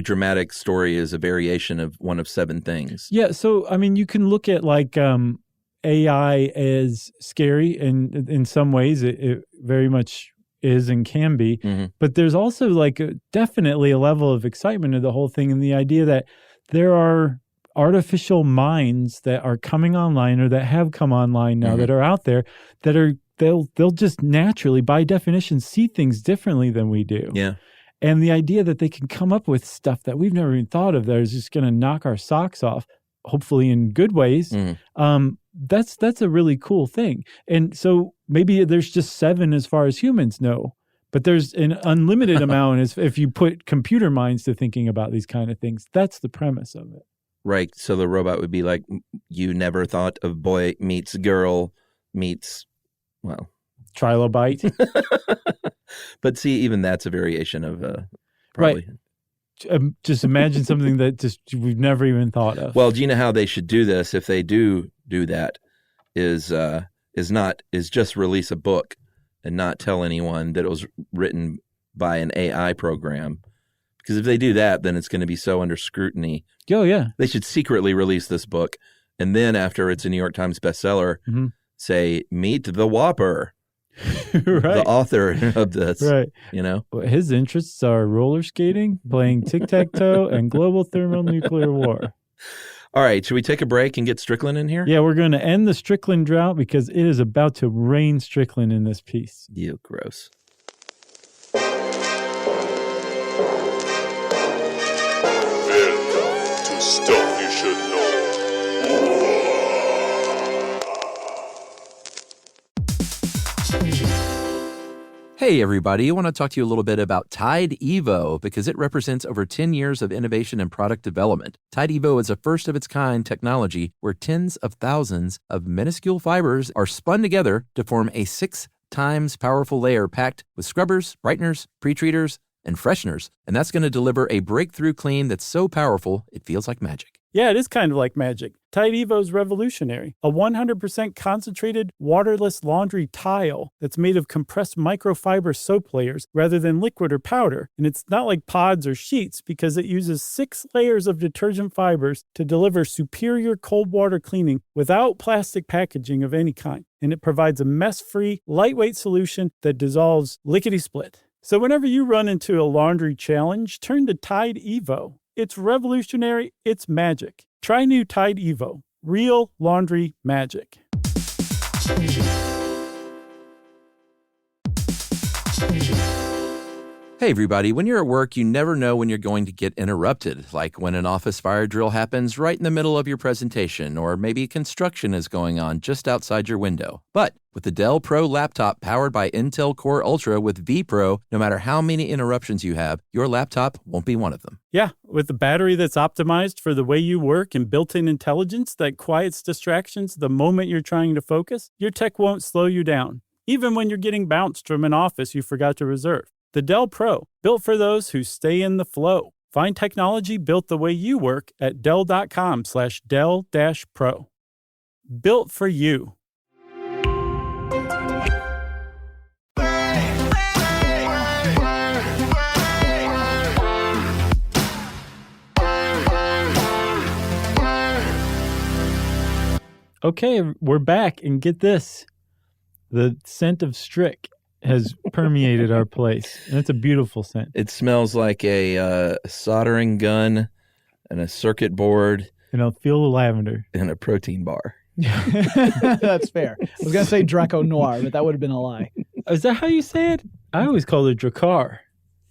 dramatic story is a variation of one of 7 things? Yeah. So, I mean, you can look at like AI as scary, and in some ways it very much is and can be. But there's also like definitely a level of excitement of the whole thing, and the idea that there are artificial minds that are coming online or that have come online now that are out there that are they'll just naturally, by definition, see things differently than we do. Yeah. And the idea that they can come up with stuff that we've never even thought of that is just going to knock our socks off, hopefully in good ways, that's a really cool thing. And so maybe there's just 7 as far as humans know, but there's an unlimited amount if you put computer minds to thinking about these kind of things. That's the premise of it. Right. So the robot would be like, you never thought of boy meets girl meets, well, trilobite. But see, even that's a variation of probably. Right. Just imagine something that just we've never even thought of. Well, do you know how they should do this? If they do that, is just release a book and not tell anyone that it was written by an AI program, Because if they do that, then it's going to be so under scrutiny. Oh, yeah. They should secretly release this book. And then after it's a New York Times bestseller, say, meet the Whopper, the author of this. Right. You know? His interests are roller skating, playing tic-tac-toe, and global thermonuclear war. All right. Should we take a break and get Strickland in here? Yeah, we're going to end the Strickland drought because it is about to rain Strickland in this piece. You gross. Welcome to Stuff You Should Know. Hey, everybody. I want to talk to you a little bit about Tide Evo because it represents over 10 years of innovation and product development. Tide Evo is a first-of-its-kind technology where tens of thousands of minuscule fibers are spun together to form a 6 times powerful layer packed with scrubbers, brighteners, pre-treaters, and fresheners. And that's going to deliver a breakthrough clean that's so powerful, it feels like magic. Yeah, it is kind of like magic. Tide Evo is revolutionary. A 100% concentrated, waterless laundry tile that's made of compressed microfiber soap layers rather than liquid or powder. And it's not like pods or sheets because it uses 6 layers of detergent fibers to deliver superior cold water cleaning without plastic packaging of any kind. And it provides a mess-free, lightweight solution that dissolves lickety-split. So whenever you run into a laundry challenge, turn to Tide Evo. It's revolutionary. It's magic. Try new Tide Evo. Real laundry magic. Hey, everybody. When you're at work, you never know when you're going to get interrupted, like when an office fire drill happens right in the middle of your presentation, or maybe construction is going on just outside your window. But with the Dell Pro laptop powered by Intel Core Ultra with vPro, no matter how many interruptions you have, your laptop won't be one of them. Yeah, with a battery that's optimized for the way you work and built-in intelligence that quiets distractions the moment you're trying to focus, your tech won't slow you down, even when you're getting bounced from an office you forgot to reserve. The Dell Pro, built for those who stay in the flow. Find technology built the way you work at Dell.com/Dell-Pro. Built for you. Okay, we're back, and get this. The scent of Strick has permeated our place, and it's a beautiful scent. It smells like a soldering gun and a circuit board. And I'll feel the lavender. And a protein bar. That's fair. I was going to say Draco Noir, but that would have been a lie. Is that how you say it? I always call it Dracar.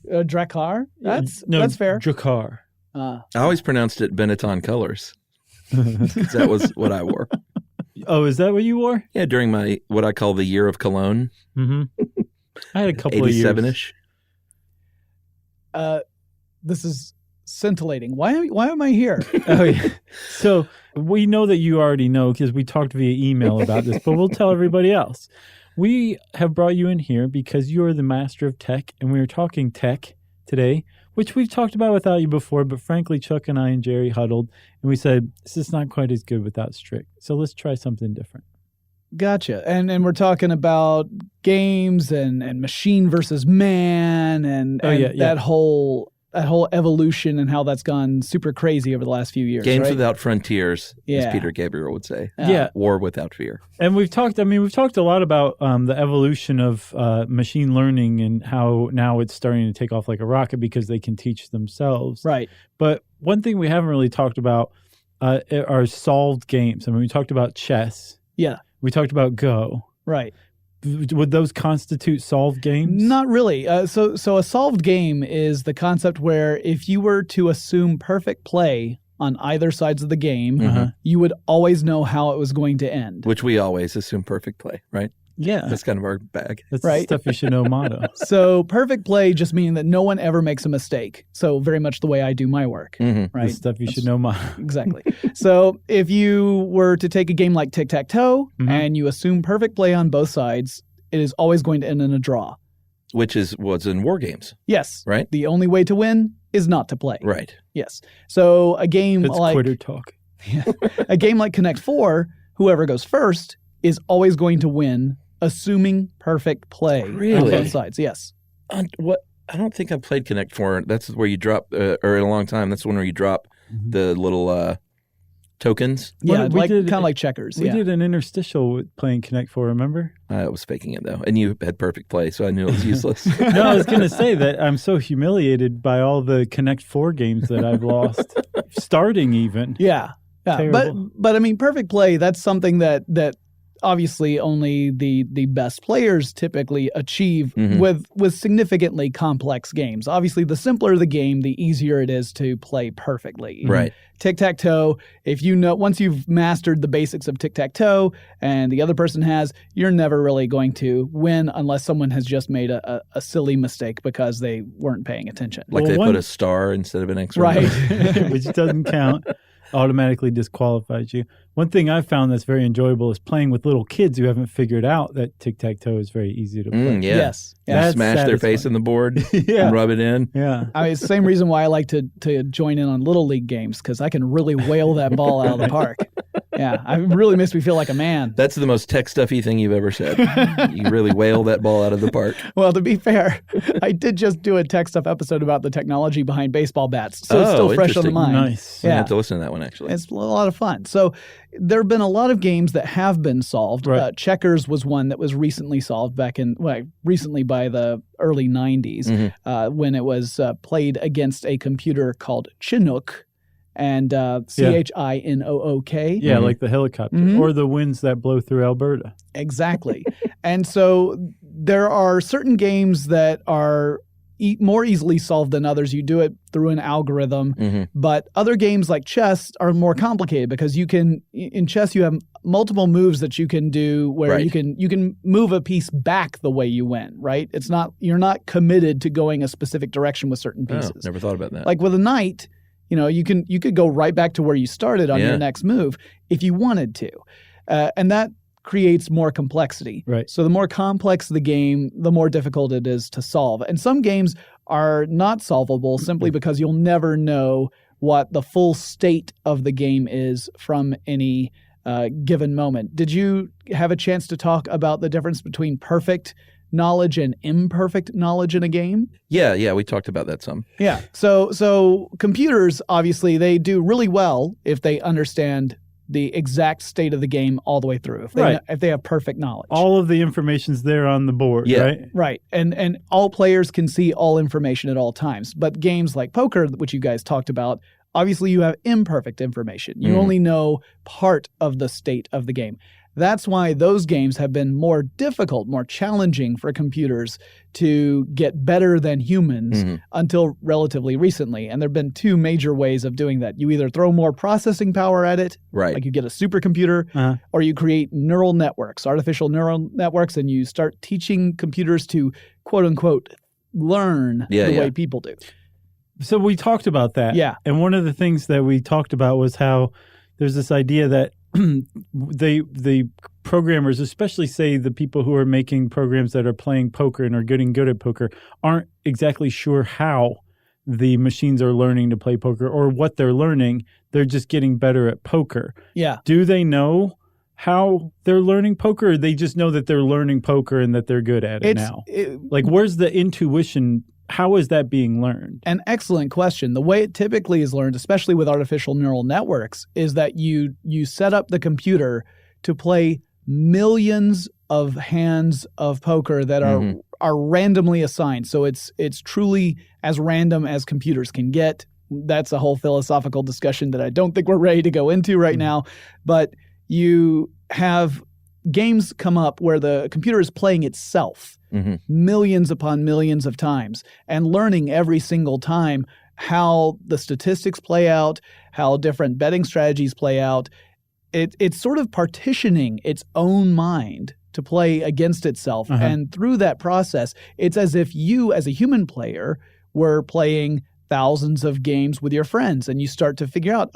Dracar? That's fair. Dracar. I always pronounced it Benetton Colors. That was what I wore. Oh, is that what you wore? Yeah, during my, what I call the year of cologne. Mm-hmm. I had a couple of years. 87-ish. This is scintillating. Why am I here? Oh, yeah. So we know that you already know because we talked via email about this, but we'll tell everybody else. We have brought you in here because you're the master of tech, and we are talking tech today, which we've talked about without you before, but frankly, Chuck and I and Jerry huddled, and we said, this is not quite as good without Strick, so let's try something different. Gotcha. And we're talking about games and machine versus man and that whole evolution and how that's gone super crazy over the last few years. Games right? without frontiers, as Peter Gabriel would say. Yeah. War without fear. And we've talked a lot about the evolution of machine learning and how now it's starting to take off like a rocket because they can teach themselves. Right. But one thing we haven't really talked about are solved games. I mean, we talked about chess. Yeah. We talked about Go. Right. Would those constitute solved games? Not really. So a solved game is the concept where if you were to assume perfect play on either sides of the game, you would always know how it was going to end. Which we always assume perfect play, right? Yeah. That's kind of our bag. That's the stuff you should know motto. So perfect play just meaning that no one ever makes a mistake. So very much the way I do my work. Mm-hmm. Right? The stuff you should know motto. Exactly. So if you were to take a game like tic-tac-toe and you assume perfect play on both sides, it is always going to end in a draw. Which is what's in war games. Yes. Right? The only way to win is not to play. Right. Yes. So a game it's like... quitter talk. A game like Connect 4, whoever goes first is always going to win, assuming perfect play on both sides. Yes. What? I don't think I've played Connect 4. That's where you drop, or in a long time, that's the one where you drop the little tokens. Yeah, kind of like checkers. We did an interstitial with playing Connect 4, remember? I was faking it, though. And you had perfect play, so I knew it was useless. No, I was going to say that I'm so humiliated by all the Connect 4 games that I've lost, starting even. Yeah. But I mean, perfect play, that's something that obviously only the best players typically achieve with significantly complex games. Obviously, the simpler the game, the easier it is to play perfectly. Right. Tic-tac-toe, if you know, once you've mastered the basics of tic-tac-toe and the other person has, you're never really going to win unless someone has just made a silly mistake because they weren't paying attention. Like they put a star instead of an X. Right. Which doesn't count. Automatically disqualifies you. One thing I've found that's very enjoyable is playing with little kids who haven't figured out that tic-tac-toe is very easy to play. Yeah. Yes. You smash their face in the board and rub it in. Yeah. I mean, it's the same reason why I like to join in on Little League games, because I can really whale that ball out of the park. Yeah. It really makes me feel like a man. That's the most tech stuffy thing you've ever said. You really whale that ball out of the park. Well, to be fair, I did just do a tech stuff episode about the technology behind baseball bats, so it's still fresh on the mind. Nice. I have to listen to that one, actually. It's a lot of fun. So there have been a lot of games that have been solved. Right. Checkers was one that was recently solved recently by the early 90s when it was played against a computer called Chinook, and Chinook. Yeah, like the helicopter or the winds that blow through Alberta. Exactly. And so there are certain games that are more easily solved than others. You do it through an algorithm, but other games like chess are more complicated because in chess you have multiple moves that you can do where you can move a piece back the way you win, right? You're not committed to going a specific direction with certain pieces. Oh, never thought about that. Like with a knight, you could go right back to where you started on your next move if you wanted to. And that creates more complexity. Right. So the more complex the game, the more difficult it is to solve. And some games are not solvable simply because you'll never know what the full state of the game is from any given moment. Did you have a chance to talk about the difference between perfect knowledge and imperfect knowledge in a game? Yeah, we talked about that some. Yeah. So computers, obviously, they do really well if they understand the exact state of the game all the way through, if they have perfect knowledge. All of the information's there on the board, right? Right. And all players can see all information at all times. But games like poker, which you guys talked about, obviously you have imperfect information. You only know part of the state of the game. That's why those games have been more difficult, more challenging for computers to get better than humans until relatively recently. And there have been two major ways of doing that. You either throw more processing power at it, like you get a supercomputer, or you create neural networks, artificial neural networks, and you start teaching computers to, quote unquote, learn the way people do. So we talked about that. Yeah. And one of the things that we talked about was how there's this idea that the programmers, especially say the people who are making programs that are playing poker and are getting good at poker, aren't exactly sure how the machines are learning to play poker or what they're learning. They're just getting better at poker. Yeah. Do they know how they're learning poker, or they just know that they're learning poker and that they're good at it now? Where's the intuition? How is that being learned? An excellent question. The way it typically is learned, especially with artificial neural networks, is that you set up the computer to play millions of hands of poker that are randomly assigned. So it's truly as random as computers can get. That's a whole philosophical discussion that I don't think we're ready to go into right now. But you have games come up where the computer is playing itself millions upon millions of times and learning every single time how the statistics play out, how different betting strategies play out. It's sort of partitioning its own mind to play against itself. And through that process, it's as if you, as a human player, were playing thousands of games with your friends, and you start to figure out,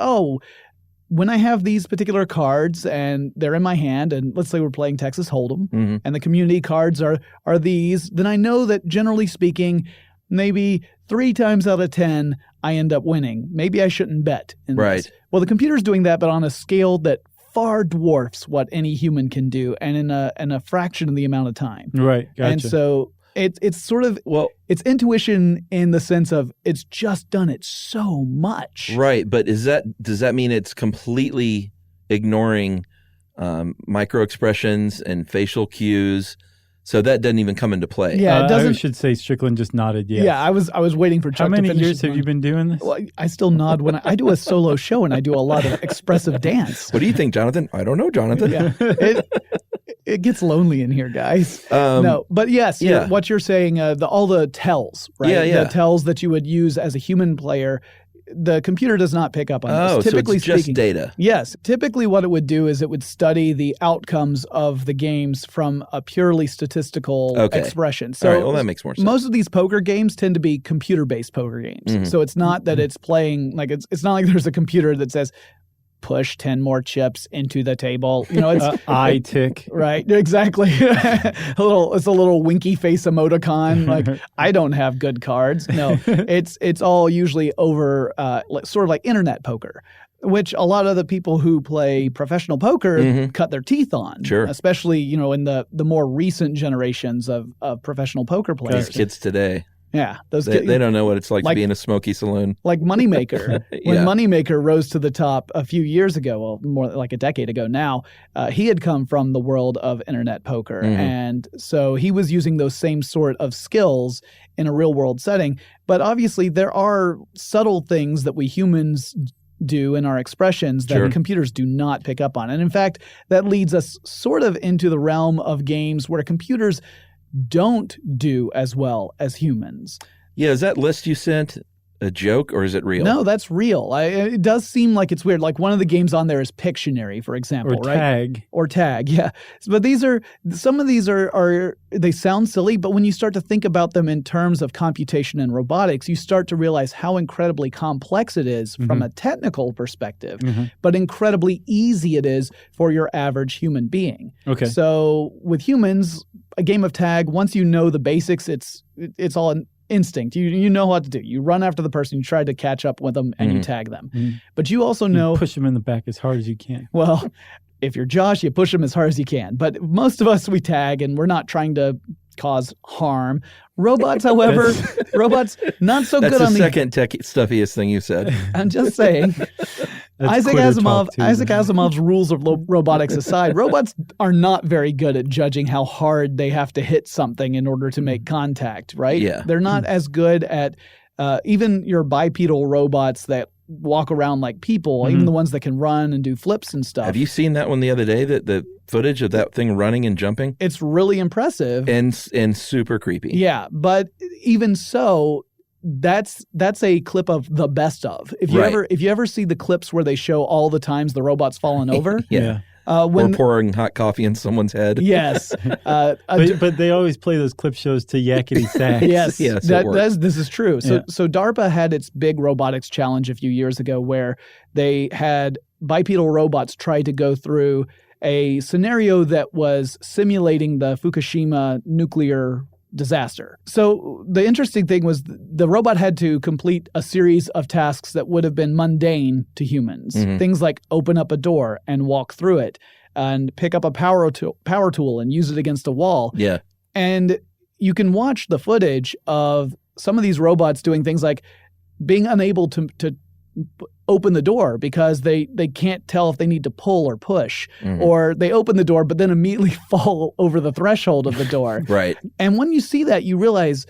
when I have these particular cards and they're in my hand, and let's say we're playing Texas Hold'em, and the community cards are these, then I know that generally speaking, maybe 3 times out of 10, I end up winning. Maybe I shouldn't bet in this. Well, the computer's doing that, but on a scale that far dwarfs what any human can do, and in a fraction of the amount of time. Right. Gotcha. And so It's sort of it's intuition in the sense of it's just done it so much. Right, but does that mean it's completely ignoring micro expressions and facial cues? So that doesn't even come into play. Yeah, it doesn't. I should say Strickland just nodded yes. Yeah, I was waiting for Chuck to finish. How many years have you been doing this? Well, I still nod when I do a solo show and I do a lot of expressive dance. What do you think, Jonathan? I don't know, Jonathan. Yeah, it gets lonely in here, guys. No, but yes, what you're saying, all the tells, right? Yeah. The tells that you would use as a human player, the computer does not pick up on this. Typically so it's speaking, just data. Yes. Typically what it would do is it would study the outcomes of the games from a purely statistical expression. So all right, well, that makes more sense. Most of these poker games tend to be computer-based poker games. So it's not that it's playing, like it's not like there's a computer that says, push 10 more chips into the table. It's eye tick. Right, exactly. It's a little winky face emoticon. Like, I don't have good cards. No, it's all usually over sort of like internet poker, which a lot of the people who play professional poker cut their teeth on. Sure. Especially, in the more recent generations of professional poker players. These kids today. Yeah. They don't know what it's like to be in a smoky saloon. Like Moneymaker. When Moneymaker rose to the top a few years ago, well, more like a decade ago now, he had come from the world of internet poker. And so he was using those same sort of skills in a real world setting. But obviously there are subtle things that we humans do in our expressions that computers do not pick up on. And in fact, that leads us sort of into the realm of games where computers don't do as well as humans. Yeah, is that list you sent a joke or is it real? No, that's real. It does seem like it's weird. Like one of the games on there is Pictionary, for example, right? Or Tag, yeah. But some of these are they sound silly, but when you start to think about them in terms of computation and robotics, you start to realize how incredibly complex it is from a technical perspective, but incredibly easy it is for your average human being. Okay. So with humans, a game of tag, once you know the basics, it's all an instinct. You know what to do. You run after the person, you try to catch up with them, and you tag them. But you also know... You push them in the back as hard as you can. Well, if you're Josh, you push them as hard as you can. But most of us, we tag, and we're not trying to cause harm. Robots, however, not so good on the... That's the second stuffiest thing you said. I'm just saying... Isaac Asimov's rules of robotics aside, robots are not very good at judging how hard they have to hit something in order to make contact, right? Yeah. They're not as good at even your bipedal robots that walk around like people, even the ones that can run and do flips and stuff. Have you seen that one the other day, the footage of that thing running and jumping? It's really impressive. And super creepy. Yeah, but even so... That's a clip of the best of. If you ever see the clips where they show all the times the robot's fallen over, or pouring hot coffee in someone's head. Yes, but they always play those clip shows to yakety sax. Yes, this is true. So DARPA had its big robotics challenge a few years ago where they had bipedal robots try to go through a scenario that was simulating the Fukushima nuclear disaster. So the interesting thing was the robot had to complete a series of tasks that would have been mundane to humans. Things like open up a door and walk through it and pick up a power tool and use it against a wall. Yeah. And you can watch the footage of some of these robots doing things like being unable to open the door because they can't tell if they need to pull or push, or they open the door but then immediately fall over the threshold of the door. Right. And when you see that, you realize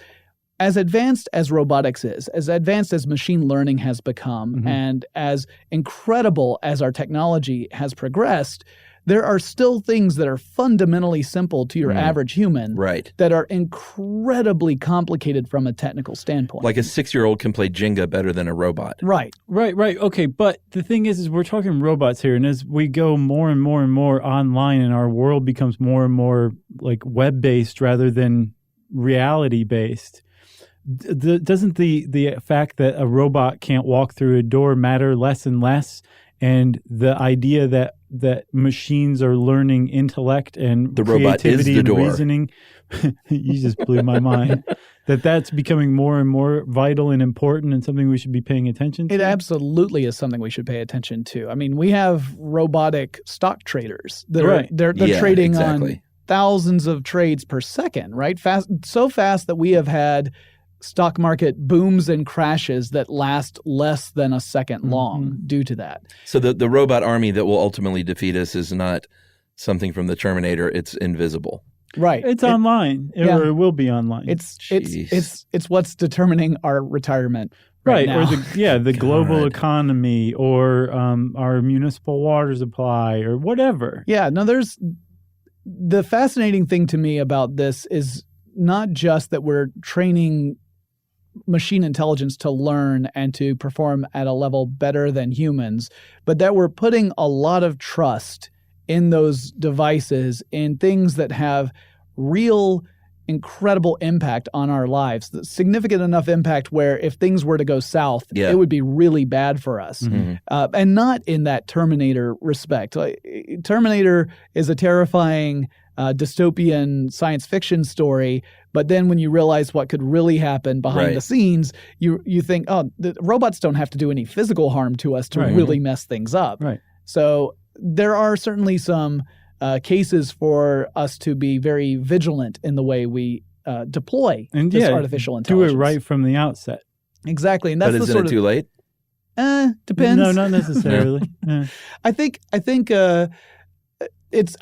as advanced as robotics is, as advanced as machine learning has become, and as incredible as our technology has progressed, there are still things that are fundamentally simple to your average human that are incredibly complicated from a technical standpoint. Like a 6-year-old can play Jenga better than a robot. Right. Okay, but the thing is we're talking robots here, and as we go more and more and more online and our world becomes more and more like web-based rather than reality-based, doesn't the fact that a robot can't walk through a door matter less and less? And the idea that machines are learning intellect and the robot creativity is the and door. reasoning, you just blew my mind. That's becoming more and more vital and important and something we should be paying attention to? It absolutely is something we should pay attention to. I mean, we have robotic stock traders that they're trading thousands of trades per second, right? So fast that we have had stock market booms and crashes that last less than a second long due to that. So the robot army that will ultimately defeat us is not something from the Terminator. It's invisible. Right. It's online. Or it will be online. It's what's determining our retirement. Right. Now. Or the global economy, or our municipal water supply, or whatever. Yeah. No, the fascinating thing to me about this is not just that we're training machine intelligence to learn and to perform at a level better than humans, but that we're putting a lot of trust in those devices, in things that have real incredible impact on our lives, significant enough impact where if things were to go south, it would be really bad for us. And not in that Terminator respect. Terminator is a terrifying dystopian science fiction story, but then when you realize what could really happen behind the scenes, you think, oh, the robots don't have to do any physical harm to us to really mess things up. Right. So there are certainly some cases for us to be very vigilant in the way we deploy this artificial intelligence. Do it right from the outset. Exactly. And that's but isn't it too late? Depends. No, not necessarily. I think I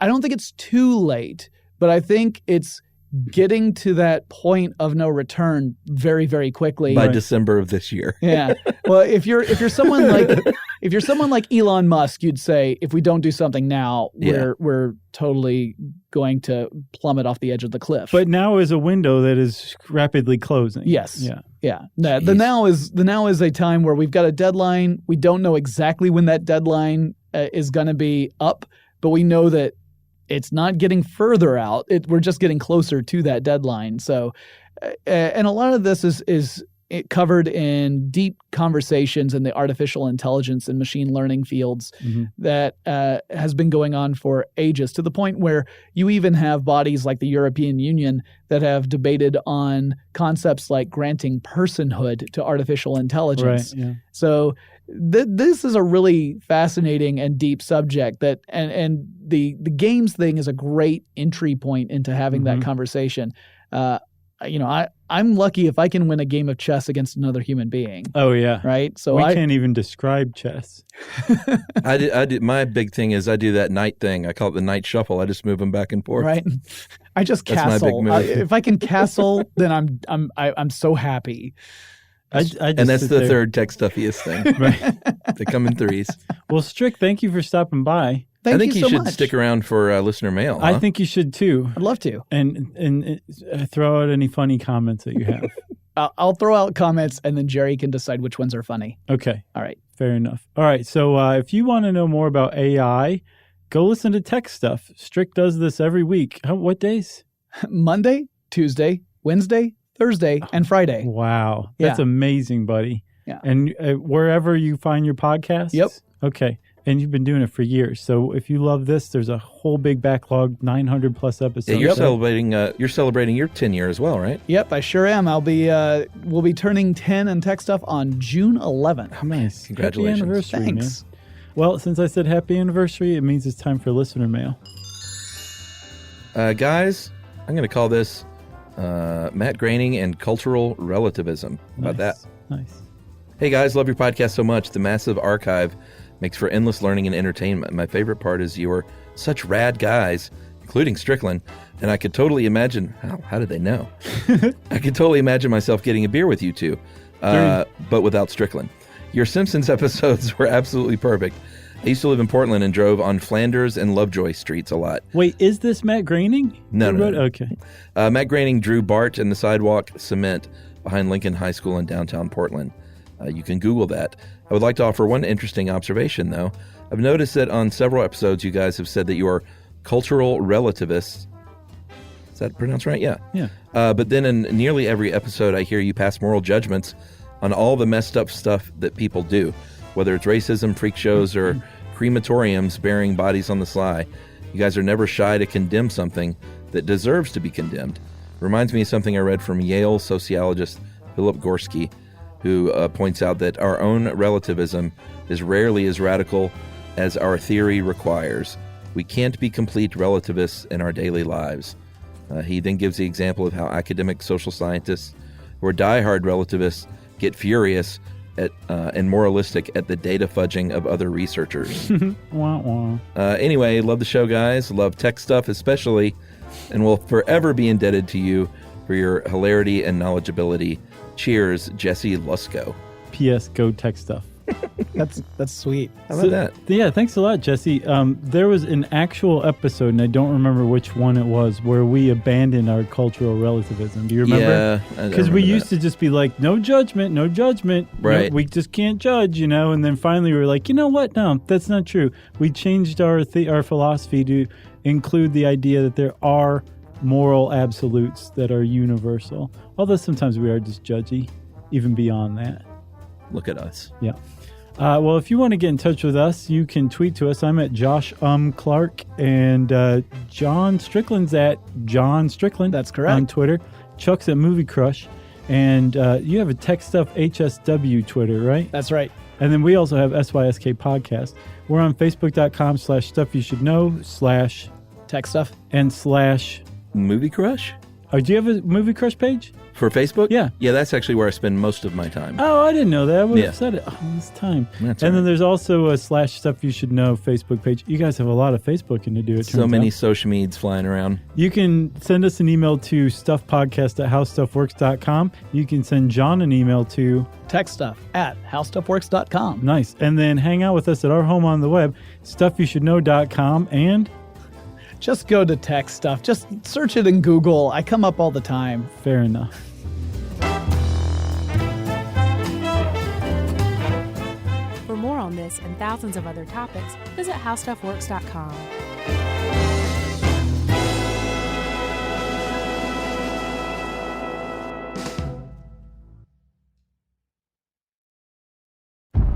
don't think it's too late, but I think it's getting to that point of no return very, very quickly by December of this year. Yeah. Well, if you're someone like Elon Musk, you'd say if we don't do something now, we're totally going to plummet off the edge of the cliff. But now is a window that is rapidly closing. Yes. Yeah. Yeah. The now is a time where we've got a deadline. We don't know exactly when that deadline is going to be up, but we know that it's not getting further out. We're just getting closer to that deadline. So, and a lot of this is covered in deep conversations in the artificial intelligence and machine learning fields that has been going on for ages, to the point where you even have bodies like the European Union that have debated on concepts like granting personhood to artificial intelligence. Right, yeah. So this is a really fascinating and deep subject that, and the games thing is a great entry point into having that conversation. I'm lucky if I can win a game of chess against another human being. Oh yeah, right. So I can't even describe chess. I did. My big thing is I do that knight thing. I call it the knight shuffle. I just move them back and forth. Right. I just castle. If I can castle, then I'm so happy. I just and that's the third tech stuffiest thing. Right. They come in threes. Well, Strick, thank you for stopping by. Thank I think you you so should much. stick around for listener mail. I think you should too. I'd love to. And throw out any funny comments that you have. I'll throw out comments, and then Jerry can decide which ones are funny. Okay. All right. Fair enough. All right. So if you want to know more about AI, go listen to Tech Stuff. Strick does this every week. What days? Monday, Tuesday, Wednesday, Thursday, and Friday. Wow. That's amazing, buddy. Yeah. And wherever you find your podcasts? Yep. Okay. And you've been doing it for years. So if you love this, there's a whole big backlog, 900 plus episodes. Yeah, you're celebrating your 10 year as well, right? Yep, I sure am. We'll be turning 10 in Tech Stuff on June 11th. Oh, nice. Congratulations. Happy anniversary, Thanks. man. Well, since I said happy anniversary, it means it's time for listener mail. Guys, I'm going to call this Matt Groening and cultural relativism. How about that? Nice. Hey guys, love your podcast so much. The massive archive makes for endless learning and entertainment. My favorite part is you're such rad guys, including Strickland, and I could totally imagine, how did they know? I could totally imagine myself getting a beer with you two, but without Strickland. Your Simpsons episodes were absolutely perfect. I used to live in Portland and drove on Flanders and Lovejoy streets a lot. Wait, is this Matt Groening? No. Okay. Matt Groening drew Bart and the sidewalk cement behind Lincoln High School in downtown Portland. You can Google that. I would like to offer one interesting observation, though. I've noticed that on several episodes, you guys have said that you are cultural relativists. Is that pronounced right? Yeah. Yeah. But then in nearly every episode, I hear you pass moral judgments on all the messed up stuff that people do, whether it's racism, freak shows, or crematoriums burying bodies on the sly. You guys are never shy to condemn something that deserves to be condemned. Reminds me of something I read from Yale sociologist Philip Gorski, who points out that our own relativism is rarely as radical as our theory requires. We can't be complete relativists in our daily lives. He then gives the example of how academic social scientists who are diehard relativists get furious at and moralistic at the data fudging of other researchers. Wah, wah. Anyway, love the show, guys. Love tech stuff especially, and will forever be indebted to you for your hilarity and knowledgeability. Cheers, Jesse Lusko. P.S. Go tech stuff. That's sweet. How about that? Yeah, thanks a lot, Jesse. There was an actual episode, and I don't remember which one it was, where we abandoned our cultural relativism. Do you remember? Yeah. Because we used to just be like, no judgment. Right. No, we just can't judge, And then finally we were like, you know what? No, that's not true. We changed our philosophy to include the idea that there are moral absolutes that are universal. Although sometimes we are just judgy, even beyond that. Look at us. Yeah. Well, if you want to get in touch with us, you can tweet to us. I'm at Josh Clark, and John Strickland's at John Strickland. That's correct. On Twitter. Chuck's at Movie Crush. And you have a Tech Stuff HSW Twitter, right? That's right. And then we also have SYSK Podcast. We're on Facebook.com/StuffYouShouldKnow/ Tech Stuff. and / Movie Crush? Oh, do you have a Movie Crush page? For Facebook? Yeah. Yeah, that's actually where I spend most of my time. Oh, I didn't know that. I would have Yeah. said it. Oh, it's time. That's and all then right. there's also a /Stuff You Should Know Facebook page. You guys have a lot of Facebooking to do. It So turns many out. social medias flying around. You can send us an email to stuffpodcast@howstuffworks.com. You can send John an email to techstuff@howstuffworks.com. nice. And then hang out with us at our home on the web, stuffyoushouldknow.com. And Just go to Tech Stuff. Just search it in Google. I come up all the time. fair enough. For more on this and thousands of other topics, visit howstuffworks.com.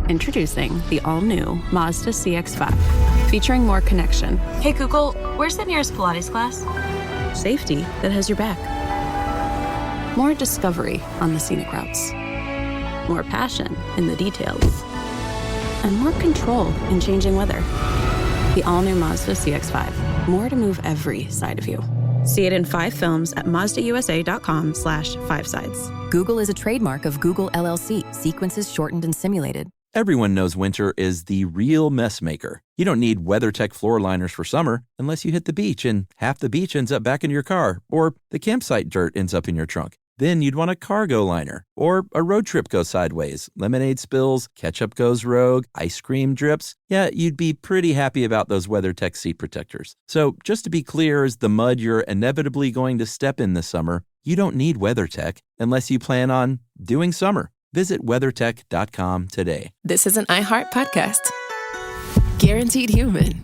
Introducing the all-new Mazda CX-5, featuring more connection. Hey Google, where's the nearest Pilates class? Safety that has your back. More discovery on the scenic routes. More passion in the details. And more control in changing weather. The all-new Mazda CX-5. More to move every side of you. See it in 5 films at MazdaUSA.com/5sides. Google is a trademark of Google LLC. Sequences shortened and simulated. Everyone knows winter is the real mess maker. You don't need WeatherTech floor liners for summer unless you hit the beach and half the beach ends up back in your car, or the campsite dirt ends up in your trunk. Then you'd want a cargo liner, or a road trip goes sideways, lemonade spills, ketchup goes rogue, ice cream drips. Yeah, you'd be pretty happy about those WeatherTech seat protectors. So just to be clear, as the mud you're inevitably going to step in this summer, you don't need WeatherTech unless you plan on doing summer. Visit WeatherTech.com today. This is an iHeart podcast. Guaranteed human.